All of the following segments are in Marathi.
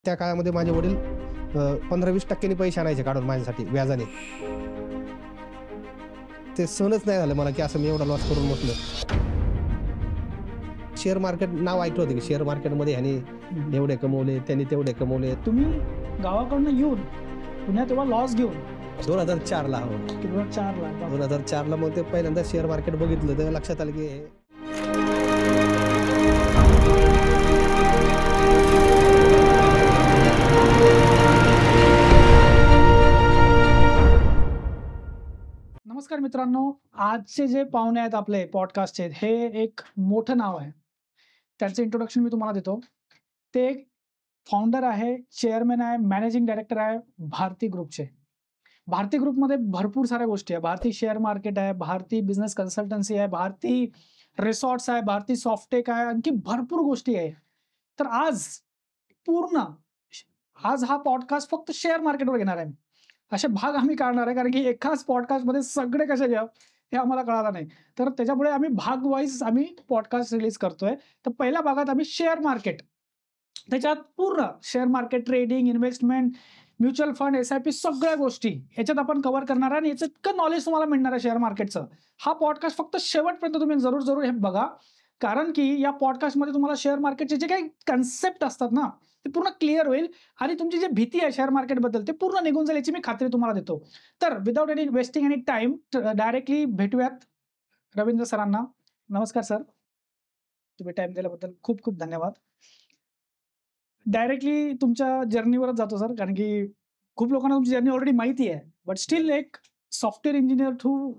त्या काळामध्ये माझे वडील 15-20% पैसे आणायचे काढून माझ्यासाठी व्याजाने. ते सहनच नाही झालं मला की असं मी एवढा लॉस करून बसलो. शेअर मार्केट नाव ऐकलं होतं की शेअर मार्केटमध्ये ह्याने एवढे कमवले, त्यांनी तेवढे कमवले. तुम्ही गावाकडनं येऊन पुण्यात तेव्हा लॉस घेऊन 2004ला हो 2004ला 2004ला मग ते पहिल्यांदा शेअर मार्केट बघितलं तर लक्षात आलं की नमस्कार मित्रांनो, आजचे जे पाहुणे आहेत आपले पॉडकास्टचे, हे एक मोठं नाव आहे. त्यांचं इंट्रोडक्शन मी तुम्हाला देतो. ते एक फाउंडर आहे, चेअरमॅन आहे, मॅनेजिंग डायरेक्टर आहे भारती ग्रुपचे. भारती ग्रुपमध्ये भरपूर साऱ्या गोष्टी आहे. भारती शेअर मार्केट आहे, भारती बिझनेस कन्सल्टन्सी आहे, भारती रिसॉर्ट्स आहे, भारती सॉफ्टटेक आहे, आणखी भरपूर गोष्टी आहे. तर आज हा पॉडकास्ट फक्त शेअर मार्केटवर घेणार आहे. असे भाग आम्ही काढणार आहे, कारण की एकाच पॉडकास्टमध्ये सगळे कसे घ्या हे आम्हाला कळालं नाही. तर त्याच्यामुळे आम्ही भाग वाईज पॉडकास्ट रिलीज करतोय. तर पहिल्या भागात आम्ही शेअर मार्केट, त्याच्यात पूर्ण share market, trading, investment, mutual fund, SIP सगळ्या गोष्टी याच्यात आपण कव्हर करणार आहे आणि याचं इतकं नॉलेज तुम्हाला मिळणार आहे शेअर मार्केटचं. हा पॉडकास्ट फक्त शेवटपर्यंत तुम्ही जरूर हे बघा, कारण की या पॉडकास्टमध्ये तुम्हाला शेअर मार्केटचे जे काही कन्सेप्ट असतात ना, ते पूर्ण क्लिअर होईल आणि तुमची जी भीती आहे शेअर मार्केटबद्दल ते पूर्ण निघून जाईल याची मी खात्री तुम्हाला देतो. तर without any wasting any time directly भेटूयात रवींद्र सरांना. नमस्कार सर, तुम्ही टाइम दिल्याबद्दल खूप खूप धन्यवाद. डायरेक्टली तुमच्या जर्नीवरच जातो सर, कारण की खूप लोकांना तुमची जर्नी ऑलरेडी माहिती आहे, बट स्टील एक सॉफ्टवेअर इंजिनियर थ्रू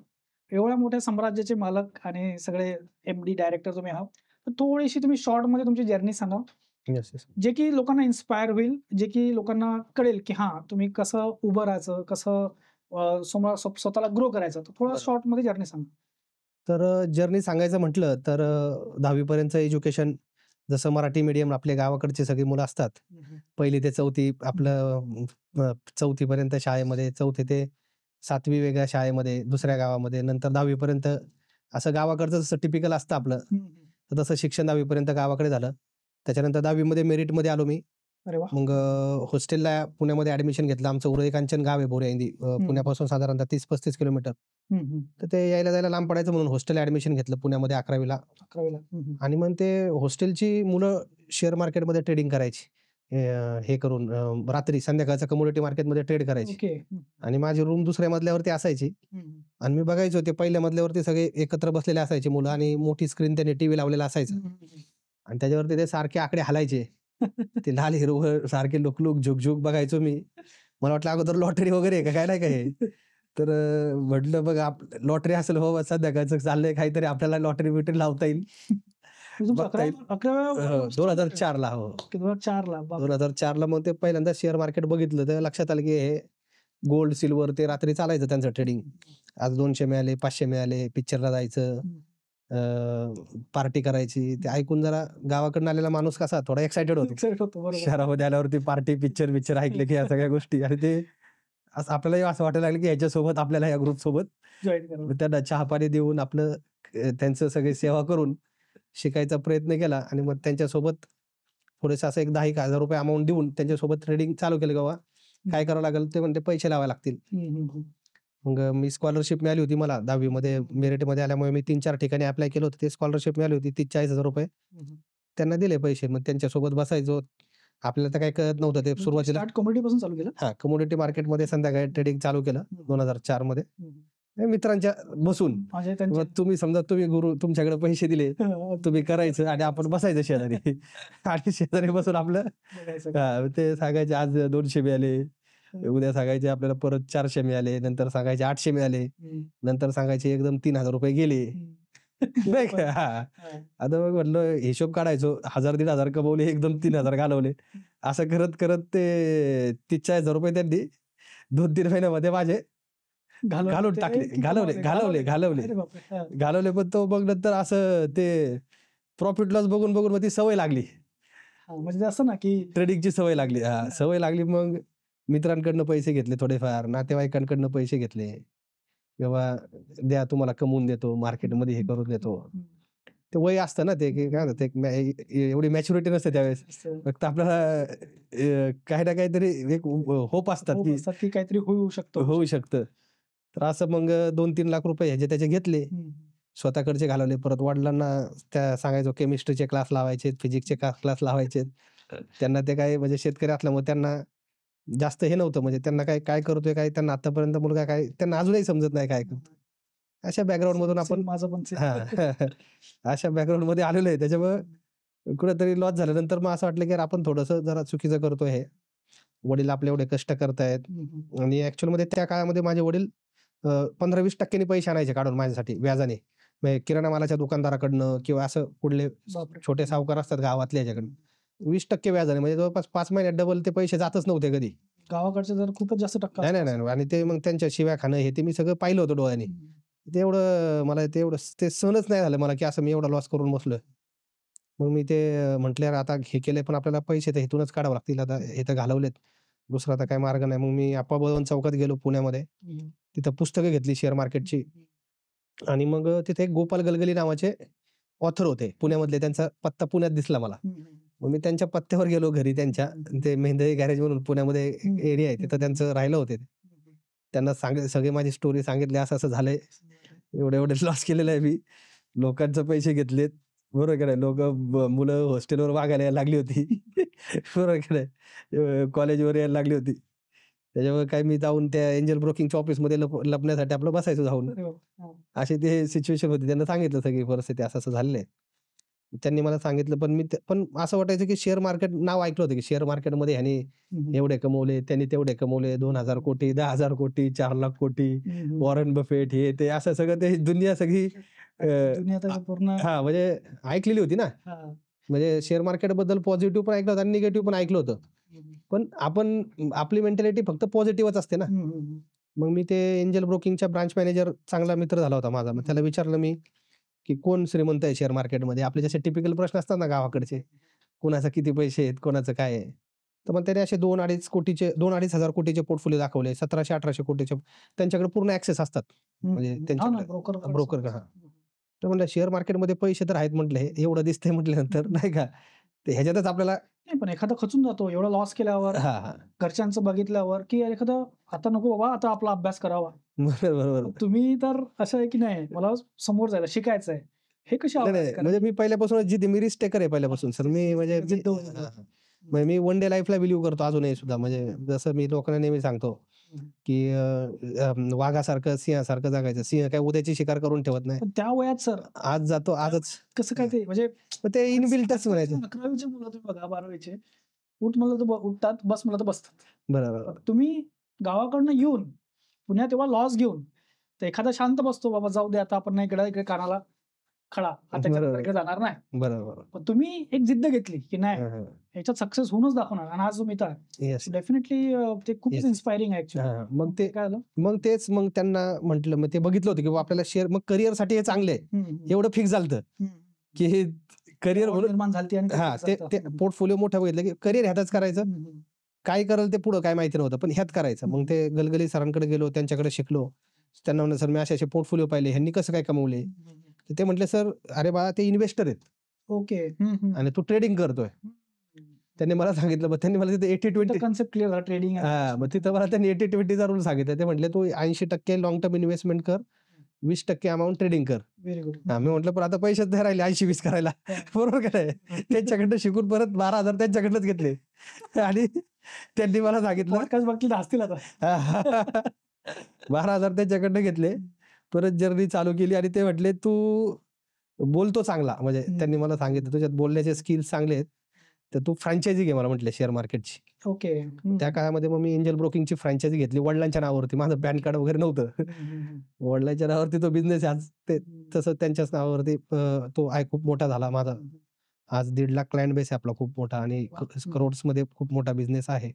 एवढ्या मोठ्या साम्राज्याचे मालक आणि सगळे MD डायरेक्टर तुम्ही आहात, तर थोडीशी तुम्ही शॉर्टमध्ये तुमची जर्नी सांगा, जे की लोकांना इन्स्पायर होईल, जे की लोकांना कळेल की हां तुम्ही कसं उभं राहायचं, कसं स्वतःला ग्रो करायचं. तर थोडं शॉर्टमध्ये जर्नी सांगा. तर जर्नी सांगायचं म्हटलं तर 10वी पर्यंत एज्युकेशन जसं मराठी मीडियम आपल्या गावाकडचे सगळी मुलं असतात. 1ली ते 4थी आपलं 4थी पर्यंत शाळेमध्ये, 4थी ते 7वी वेगळ्या शाळेमध्ये दुसऱ्या गावामध्ये, नंतर 10वी पर्यंत असं गावाकडचं जसं टिपिकल असतं आपलं, तर तसं शिक्षण 10वी पर्यंत गावाकडे झालं. त्याच्यानंतर 10वी मध्ये मेरिटमध्ये आलो मी. अरे वा. मग हॉस्टेलला पुण्यामध्ये ऍडमिशन घेतलं. आमचं उरळी कांचन गाव आहे बोरेंदी, पुण्यापासून साधारणतः 30-35 किलोमीटर. तर ते यायला जायला लांब पडायचं म्हणून हॉस्टेलला ऍडमिशन घेतलं पुण्यामध्ये 11वीला. आणि मग ते हॉस्टेलची मुलं शेअर मार्केटमध्ये ट्रेडिंग करायची, हे करून रात्री संध्याकाळचा कमोडिटी मार्केटमध्ये ट्रेड करायची. आणि माझी रूम दुसऱ्या मजल्यावरती असायची आणि मी बघायचो ते पहिल्या मजल्यावरती सगळे एकत्र बसलेले असायचे मुलं आणि मोठी स्क्रीन त्याने टीव्ही लावलेला असायचा आणि त्याच्यावरती ते सारखे आकडे हलायचे. ते लाल हिरवं सारखे लुकलुक झुकझुक बघायचो मी. मला वाटलं अगोदर लॉटरी वगैरे काय नाही काय. तर म्हटलं बघ लॉटरी असेल हो, संध्याकाळचं चाललंय काहीतरी, आपल्याला लॉटरी बिटरी लावता येईल. 2004ला हो 2004ला मग ते पहिल्यांदा शेअर मार्केट बघितलं तर लक्षात आलं की हे गोल्ड सिल्वर ते रात्री चालायचं त्यांचं ट्रेडिंग. आज 200 मिळाले, 500 मिळाले, पिक्चरला जायचं, पार्टी करायची. ते ऐकून जरा गावाकडून आलेला माणूस कसा थोडा एक्साइटेड होतो. शहरामध्ये आल्यावरती पार्टी, पिक्चर ऐकले की या सगळ्या गोष्टी, आणि ते आपल्यालाही असं वाटायला लागलं की याच्यासोबत आपल्याला या ग्रुप सोबत त्यांना चहा पाणी देऊन आपलं त्यांचं सगळी सेवा करून शिकायचा प्रयत्न केला. आणि मग त्यांच्यासोबत थोडेसे असं एक 10,000 रुपये अमाऊंट देऊन त्यांच्यासोबत ट्रेडिंग चालू केलं. बाबा काय करावं लागेल ते म्हणते पैसे लावावे लागतील. मग मी स्कॉलरशिप मिळाली होती मला 10वी मध्ये, मेरिटमध्ये आल्यामुळे मी 3-4 ठिकाणी अप्लाय केलं होतं. ते स्कॉलरशिप मिळाली होती 30,000-40,000 रुपये. त्यांना दिले पैसे. मग त्यांच्यासोबत बसायचो. आपल्याला तर काही कळत नव्हतं ते सुरुवातीला. कमोडिटीपासून चालू केलं. हा, कमोडिटी मार्केटमध्ये संध्याकाळी ट्रेडिंग चालू केलं 2004 मध्ये मित्रांच्या बसून. तुम्ही समजा तुम्ही गुरु, तुमच्याकडे पैसे दिले, तुम्ही करायचं आणि आपण बसायचं शेजारी आणि शेजारी बसून आपलं ते सांगायचे आज 200 मिळाले, उद्या सांगायचे आपल्याला परत 400 मिळाले, नंतर सांगायचे 800 मिळाले, नंतर सांगायचे एकदम 3,000 रुपये गेले. नाही का? आता मग म्हटलं हिशोब काढायचो, 1,000-1,500 कमवले, एकदम 3,000 घालवले. असं करत करत ते 30,000 रुपये त्यांनी 2-3 महिन्यामध्ये माझे घालून टाकले, घालवले. पण तो मग नंतर असं ते प्रॉफिट लॉस बघून मग ती सवय लागली. म्हणजे असं ना की ट्रेडिंगची सवय लागली. सवय लागली. मग मित्रांकडनं पैसे घेतले, थोडेफार नातेवाईकांकडनं पैसे घेतले, किंवा द्या तुम्हाला कमवून देतो, मार्केटमध्ये हे करून देतो. ते वय असतं ना, ते की काय म्हणतात एवढी मॅच्युरिटी नसते त्यावेळेस. फक्त आपल्याला काही ना काहीतरी एक होप असतात खूप की असतात की काहीतरी होऊ शकतं. होऊ शकतं. तर असं मग 2-3 लाख रुपये ह्याचे त्याचे घेतले. स्वतःकडचे घालवले. परत वडिलांना त्या सांगायचो केमिस्ट्रीचे क्लास लावायचे, फिजिक्सचे क्लास लावायचे. त्यांना ते काय म्हणजे शेतकरी असल्यामुळे त्यांना जास्त हे नव्हतं, म्हणजे त्यांना काय काय करतोय काय, त्यांना आतापर्यंत मुलगा काय त्यांना अजूनही समजत नाही काय करतो. अशा बॅकग्राऊंड मधून आपण माझं पण same. हां. अशा बॅकग्राऊंड मध्ये आलेलो आहे. त्याच्यामुळं कुठेतरी लॉस झाल्यानंतर मग असं वाटलं की यार आपण थोडंसं जरा चुकीचं करतोय हे. वडील आपले एवढे कष्ट करतायत आणि ॲक्चुअलमध्ये त्या काळामध्ये माझे वडील 15-20% नी पैसे आणायचे काढून माझ्यासाठी व्याजाने. म्हणजे किराणा मालाच्या दुकानदाराकडनं किंवा असं कुठले बापरे. छोटे सावकार असतात गावातले ह्याच्याकडनं. 20% व्याजाने म्हणजे जवळपास 5 महिन्यात डबल ते पैसे जातच नव्हते कधी. गावाकडचे जर खूपच जास्त टक्का नाही, नाही, असतो. नाही. आणि ते मग त्यांच्या शिव्या खाणं हे ते मी सगळं पाहिलं होतं डोळ्यांनी. ते एवढं मला ते एवढं ते सहनच नाही झालं मला, की असं मी एवढा लॉस करून बसलोय. मग मी ते म्हटले, "यार आता हे केलंय पण आपल्याला पैसे तर इथूनच काढावे लागतील. आता हे तर घालवलेत. दुसरा आता काही मार्ग नाही." मग मी आप्पाबळवंत चौकात गेलो पुण्यामध्ये. तिथं पुस्तकं घेतली शेअर मार्केटची आणि मग तिथे एक गोपाल गलगली नावाचे ऑथर होते पुण्यामधले. त्यांचा पत्ता पुण्यात दिसला मला. मग मी त्यांच्या पत्त्यावर गेलो घरी त्यांच्या. ते मेहंदळी गॅरेज म्हणून पुण्यामध्ये एरिया आहे तिथं त्यांचं राहिलं होते. त्यांना सगळी माझी स्टोरी सांगितली, असं-असं झालंय. एवढे-एवढे लॉस केलेलं आहे मी. लोकांचे पैसे घेतलेत. बरोबर की नाही. मुलं हॉस्टेलवर वागायला यायला लागली होती. बरोबर की नाही. कॉलेजवर यायला लागली होती. त्याच्यामुळे काय मी जाऊन त्या एंजल ब्रोकिंगच्या ऑफिसमध्ये लपण्यासाठी आपलं बसायचो जाऊन. अशी ते सिच्युएशन होती. त्यांना सांगितलं सगळी परिस्थिती असं-असं झालेलं आहे. त्यांनी मला सांगितलं पण असं वाटायचं की शेअर मार्केट नाव ऐकलं होतं की शेअर मार्केटमध्ये ह्याने एवढे कमवले, त्यांनी तेवढे कमवले. 2,000 कोटी, 10,000 कोटी, 4 लाख कोटी, वॉरन बफेट हे ते असं सगळं ते दुनिया सगळी दुनिया त्याचं पूर्ण हां, म्हणजे ऐकलेली होती ना. म्हणजे शेअर मार्केटबद्दल पॉझिटिव्ह पण ऐकलं होतं आणि निगेटिव्ह पण ऐकलं होतं. पण आपली मेंटॅलिटी फक्त पॉझिटिव्हच असते ना. मग मी ते एंजल ब्रोकिंगच्या ब्रांच मॅनेजर चांगला मित्र झाला होता माझा. मग त्याला विचारलं मी, की कोण श्रीमंत आहे शेअर मार्केटमध्ये? आपले जसे टिपिकल प्रश्न असतात ना गावाकडचे. कोणाचे किती पैसे आहेत? कोणाचं काय आहे? तर मग त्याने असे 2-2.5 हजार कोटीचे पोर्टफोलिओ दाखवले. 1700-1800 कोटीचे त्यांच्याकडे पूर्ण ॲक्सेस असतात. म्हणजे त्यांच्याकडे ब्रोकर हां. तर म्हटलं शेअर मार्केटमध्ये पैसे तर आहेत म्हटलं, हे एवढं दिसतंय म्हटल्यानंतर नाही का. तर ह्याच्यातच आपल्याला नाही, पण एखादा खचून जातो एवढा लॉस केल्यावर, हां, हां. घरच्यांचं बघितल्यावर, की एखादं आता नको बाबा, आता आपला अभ्यास करावा. बरोबर, बरोबर. तुम्ही तर असं आहे की नाही, मला समोर जायला शिकायचं आहे. हे कशी नाही, आवड? नाही. म्हणजे मी पहिल्यापासूनच जिद्दी मी रिस्क टेकर आहे पहिल्यापासून सर. मी म्हणजे जिद्द होती. हां, हां. म्हणजे मी वन डे लाईफला बिलीव्ह करतो अजूनही सुद्धा. म्हणजे जसं मी लोकांना नेहमी सांगतो, की वाघासारखं, सिंहासारखं जगायचं. सिंह काय उद्याची शिकार करून ठेवत नाही. पण त्या वयात सर आज जातो आजच. कसं काय ते म्हणजे मग ते इनबिल्टच म्हणायचं. 11वीचे मुलं तुम्ही बघा, 12वीचे उठ म्हणलं तर उठतात, बस म्हणलं तर बसतात. बरोबर. पण तुम्ही गावाकडनं येऊन पुण्यात तेव्हा लॉस घेऊन तर एखादा शांत बसतो, बाबा जाऊ दे आता आपण नाही इकडे कानाला खडा, आता बरोबर. इकडे जाणार नाही. बरोबर. पण तुम्ही एक जिद्द घेतली की नाही हां, हां. ह्याच्यात सक्सेस होऊनच दाखवणार आणि आज तुम्ही इथं येस. डेफिनेटली ते खूपच येस. इन्स्पायरिंग आहे ऍक्च्युअली. हां, मग ते काय झालं? मग त्यांना म्हटलं, मग ते बघितलं होतं की बाबा आपल्याला शेअर मग करिअरसाठी हे चांगलं आहे. एवढं फिक्स झालं की हे करिअर आवड म्हणून निर्माण झाली आणि हां, ते पोर्टफोलिओ मोठा बघितलं की करिअर ह्यातच करायचं. काय करेल ते पुढं काय माहिती नव्हतं, पण ह्यात करायचं. मग ते गलगली सरांकडे गेलो, त्यांच्याकडे शिकलो. त्यांना म्हणलं, "सर मी असे-असे पोर्टफोलिओ पाहिले, ह्यांनी कसं काय कमवले?" तर ते म्हटले, "सर अरे बाळा ते इन्व्हेस्टर आहेत ओके आणि तू ट्रेडिंग करतोय." त्यांनी मला सांगितलं, मग त्यांनी मला तिथे 80-20 कन्सेप्ट क्लिअर झाला ट्रेडिंग. हां, मग तिथं मला त्यांनी 80-20चा रूल सांगितला. ते म्हटले, "तू 80% लाँग टर्म इन्व्हेस्टमेंट कर, 20% अमाउंट ट्रेडिंग कर." Very good. हां, मी म्हटलं, "पण आता पैसेच नाही राहिले 80-20 करायला." बरोबर का नाही? त्यांच्याकडनं शिकून परत 12,000 त्यांच्याकडनंच घेतले आणि त्यांनी मला सांगितलं पॉडकास्ट बघतील हसतील आता. 12,000 त्यांच्याकडनं घेतले. परत जर्नी चालू केली आणि ते म्हटले, "तू बोलतो चांगला." म्हणजे त्यांनी मला सांगितलं, "तुझ्यात बोलण्याचे स्किल्स चांगले आहेत. तर तू फ्रँचायझी घे," मला म्हटले शेअर मार्केटची. ओके. त्या काळामध्ये मग मी एंजल ब्रोकिंगची फ्रँचायझी घेतली वडिलांच्या नावावरती. माझं पॅन कार्ड वगैरे नव्हतं. वडिलांच्या नावावरती तो बिझनेस आहे आज. ते तसं त्यांच्याच नावावरती तो आहे खूप मोठा झाला माझा. आज 1.5 लाख क्लायंट बेस आहे आपला खूप मोठा आणि करोड्समध्ये खूप मोठा बिझनेस आहे.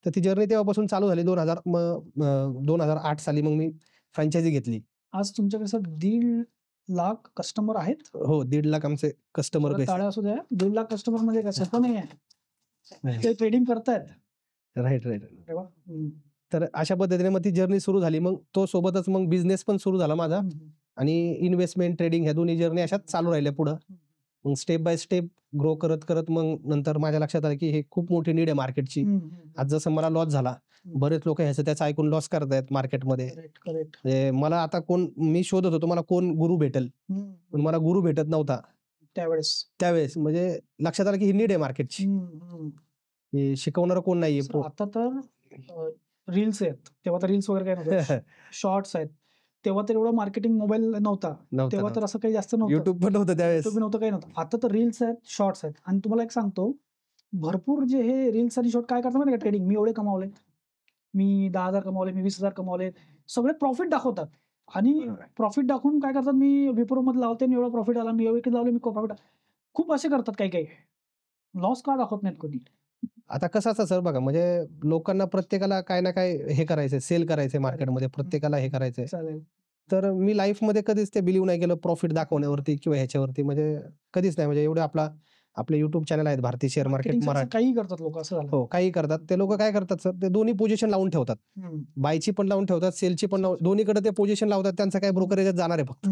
तर ती जर्नी तेव्हापासून चालू झाली 2008 साली मग मी फ्रँचायझी घेतली. आज तुमच्याकडे सर 1.5 लाख कस्टमर आहेत. हो, 1.5 लाख आमचे कस्टमर बेस. टाळ्या असू द्या. 1.5 लाख कस्टमर म्हणजे काय सोपं नाही आहे. ते ट्रेडिंग करतायत. राइट. अरे वाह! तर अशा पद्धतीने मग ती जर्नी सुरू झाली. मग तो सोबतच मग बिझनेस पण सुरू झाला माझा. आणि इन्व्हेस्टमेंट ट्रेडिंग ह्या दोन्ही जर्नी अशाच चालू राहिल्या पुढं. मग स्टेप बाय स्टेप ग्रो करत करत मग नंतर माझ्या लक्षात आलं की हे खूप मोठी नीड आहे मार्केटची. आज जसं मला लॉस झाला, बरेच लोक ह्याचं त्याचं ऐकून लॉस करतायत मार्केटमध्ये. करेक्ट. म्हणजे मला आता मी शोधत होतो मला कोण गुरु भेटेल, पण मला गुरु भेटत नव्हता त्यावेळेस. म्हणजे लक्षात आलं की ही नीड आहे मार्केटची. हे शिकवणारं कोण नाहीये. आता तर रील्स आहेत, तेव्हा तर रील्स वगैरे काय नव्हतं, शॉर्ट्स आहेत. तेव्हा तर एवढं मार्केटिंग मोबाईल नव्हता, तेव्हा तर असं काही जास्त नव्हतं, युट्यूब पण नव्हतं त्यावेळेस. नव्हतं, काही नव्हतं. आता तर रील्स आहेत, शॉर्ट्स आहेत. आणि तुम्हाला एक सांगतो, भरपूर जे हे रील्स आणि शॉर्ट काय करतात माहिती का, ट्रेडिंग. मी एवढे कमावले, मी 10,000 कमावले, मी 20,000 कमावले, सगळे प्रॉफिट दाखवतात. आणि प्रॉफिट दाखवून काय करतात, मी विप्रो मध्ये लावते एवढा प्रॉफिट आला, मी एवढे लावले, मी प्रॉफिट. खूप असे करतात काही. लॉस का दाखवत नाहीत कोणी. आता कसं असतं सर बघा, म्हणजे लोकांना प्रत्येकाला काय ना काय हे करायचंय, सेल करायचंय मार्केटमध्ये, प्रत्येकाला हे करायचंय. चालेल. तर मी लाईफमध्ये कधीच ते बिलीव्ह नाही केलं प्रॉफिट दाखवण्यावरती किंवा ह्याच्यावरती, म्हणजे कधीच नाही. म्हणजे एवढे आपले युट्यूब चॅनल आहेत भारतीय शेअर मार्केट मराठी. काही करतात लोक, असं झालं. हो, काही करतात ते लोक. काय करतात सर, ते दोन्ही पोझिशन लावून ठेवतात, बायची पण लावून ठेवतात, सेलची पण दोन्हीकडे ते पोझिशन लावतात. त्यांचं काय ब्रोकरेजात जाणार आहे, फक्त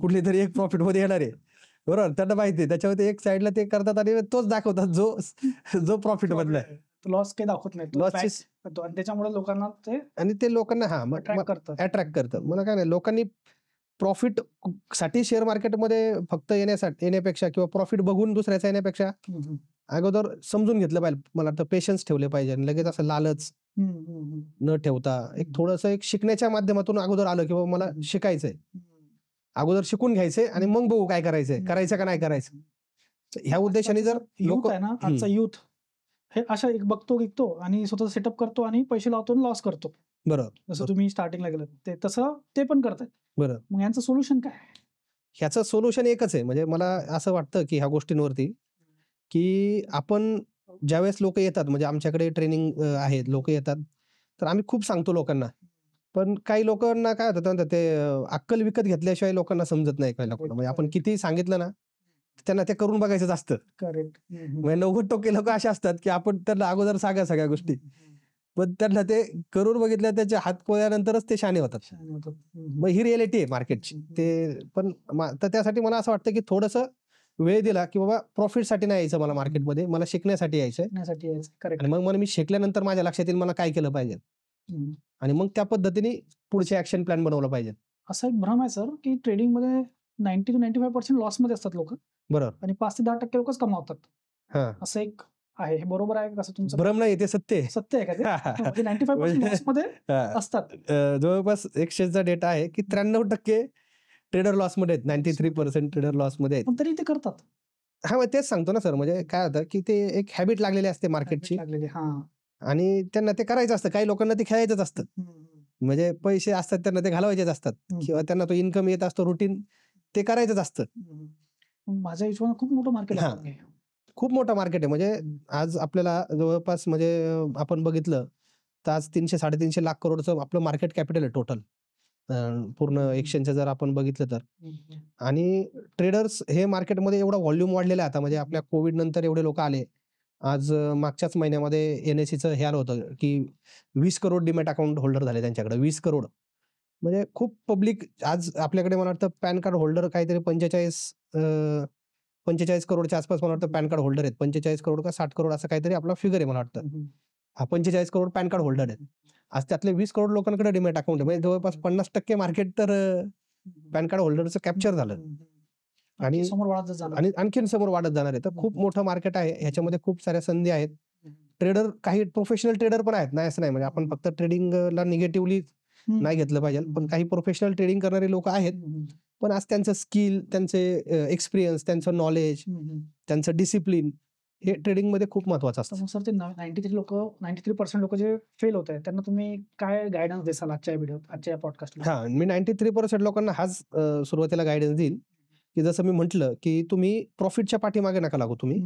कुठली तरी एक प्रॉफिट मध्ये येणार आहे, बरोबर. त्यांना माहिती आहे, त्याच्यावरती एक साईडला ते करतात आणि तोच दाखवतात जो प्रॉफिट मधला आहे. लॉस काही दाखवत नाही, आणि त्याच्यामुळे लोकांना ते लोकांना अट्रॅक्ट करतं. मला काय नाही, लोकांनी प्रॉफिट साठी शेअर मार्केटमध्ये फक्त येण्यापेक्षा किंवा प्रॉफिट बघून दुसऱ्याचा येण्यापेक्षा अगोदर समजून घेतलं पाहिजे. मला वाटतं पेशन्स ठेवले पाहिजे. लगेच असं लालच न ठेवता एक थोडंसं एक शिकण्याच्या माध्यमातून अगोदर आलं की बाबा मला शिकायचंय, अगोदर शिकून घ्यायचंय आणि मग बघू काय करायचंय, करायचं का नाही करायचं. ह्या उद्देशाने जर युथ आहे ना, आजचा युथ हे अशा एक बघतो आणि स्वतः सेटअप करतो आणि पैसे लावतो आणि लॉस करतो, बरोबर. जसं तुम्ही स्टार्टिंगला गेलं ते तसं ते पण करतात, बरोबर. मग यांचं सोल्युशन काय? ह्याचं सोल्युशन एकच आहे. म्हणजे मला असं वाटतं की ह्या गोष्टींवरती की आपण ज्यावेळेस लोक येतात, म्हणजे आमच्याकडे ट्रेनिंग आहेत, लोक येतात, तर आम्ही खूप सांगतो लोकांना. पण काही लोकांना काय होतं, ते अक्कल विकत घेतल्याशिवाय लोकांना समजत नाही. काही लोकांना म्हणजे आपण किती सांगितलं ना, त्यांना ते करून बघायचं असतं. करेक्ट. म्हणजे 90% लोक असे असतात की आपण त्यांना अगोदर सांगा सगळ्या गोष्टी, पण त्यांना ते करून बघितल्या त्याच्या हात पोळल्यानंतरच ते शहाणे होतात. मग ही रिअलिटी आहे मार्केटची. ते पण तर त्यासाठी मला असं वाटतं की थोडंसं वेळ दिला की बाबा प्रॉफिटसाठी नाही यायचं मला मार्केटमध्ये, मला शिकण्यासाठी यायचंय. आणि मग मी शिकल्यानंतर माझ्या लक्षात येईल मला काय केलं पाहिजे, आणि मग त्या पद्धतीने पुढचे ऍक्शन प्लॅन बनवलं पाहिजे. असा एक भ्रम आहे सर की ट्रेडिंग मध्ये 90 to 95% लॉस मध्ये असतात लोक, बरोबर, आणि 5 ते 10% लोकच कमावतात. असं एक आहे. हे बरोबर आहे कसं तुमचं? भ्रम नाही, ते सत्य आहे. सत्य आहे का ते? 95% लॉस मध्ये असतात. जवळपास एक्सचेंजचा डेटा आहे की 93% ट्रेडर लॉस मध्ये आहेत, 93% ट्रेडर लॉस मध्ये आहेत. पण तरी ते करतात. मग तेच सांगतो ना सर, म्हणजे काय होतं की ते एक हॅबिट लागलेली असते मार्केटची, आणि त्यांना ते करायचं असतं. काही लोकांना ते खेळायचंच असतं, म्हणजे पैसे असतात त्यांना ते घालवायचेच असतात, किंवा त्यांना तो इन्कम येत असतो रुटीन, ते करायचंच असतं. माझ्या हिशोबाने खूप मोठं मार्केट आहे, खूप मोठं मार्केट आहे. म्हणजे आज आपल्याला जवळपास म्हणजे आपण बघितलं तर आज 300-350 लाख करोडचं आपलं मार्केट कॅपिटल आहे टोटल पूर्ण एक्सचेंजचं जर आपण बघितलं तर. आणि ट्रेडर्स हे मार्केटमध्ये एवढा व्हॉल्यूम वाढलेला आहे आता, म्हणजे आपल्या कोविड नंतर एवढे लोक आले. आज मागच्याच महिन्यामध्ये NSEचं हे आलं होतं की 20 करोड डीमॅट अकाउंट होल्डर झाले त्यांच्याकडे, 20 करोड. म्हणजे खूप पब्लिक आज आपल्याकडे. मला वाटतं पॅन कार्ड होल्डर काहीतरी 45 करोडच्या आसपास मला वाटतं पॅन कार्ड होल्डर आहेत. 45 करोड का 60 करोड असं काहीतरी आपला फिगर आहे मला वाटतं. 45 करोड पॅन कार्ड होल्डर आहेत. आज त्यातले 20 करोड लोकांकडे डीमॅट अकाउंट आहे. म्हणजे जवळपास 50% मार्केट तर पॅन कार्ड होल्डरचं कॅप्चर झालं, आणि आणखीन समोर वाढत जाणार आहे. तर खूप मोठं मार्केट आहे, ह्याच्यामध्ये खूप साऱ्या संधी आहेत. ट्रेडर, काही प्रोफेशनल ट्रेडर पण आहेत, नाही असं नाही. म्हणजे आपण फक्त ट्रेडिंगला निगेटिव्हली नाही घेतलं पाहिजे, पण काही प्रोफेशनल ट्रेडिंग करणारे लोक आहेत. पण आज त्यांचं स्किल, त्यांचे एक्सपिरियन्स, त्यांचं नॉलेज, त्यांचं डिसिप्लिन हे ट्रेडिंग मध्ये खूप महत्वाचं असतं. सर ते 93% लोक जे फेल होत आहेत त्यांना तुम्ही काय गायडन्स देसाल आजच्या व्हिडिओत, आजच्या पॉडकास्टला? मी 93% लोकांना हाच सुरुवातीला गायडन्स देईल की जसं मी म्हटलं की तुम्ही प्रॉफिटच्या पाठीमागे नका लागू. तुम्ही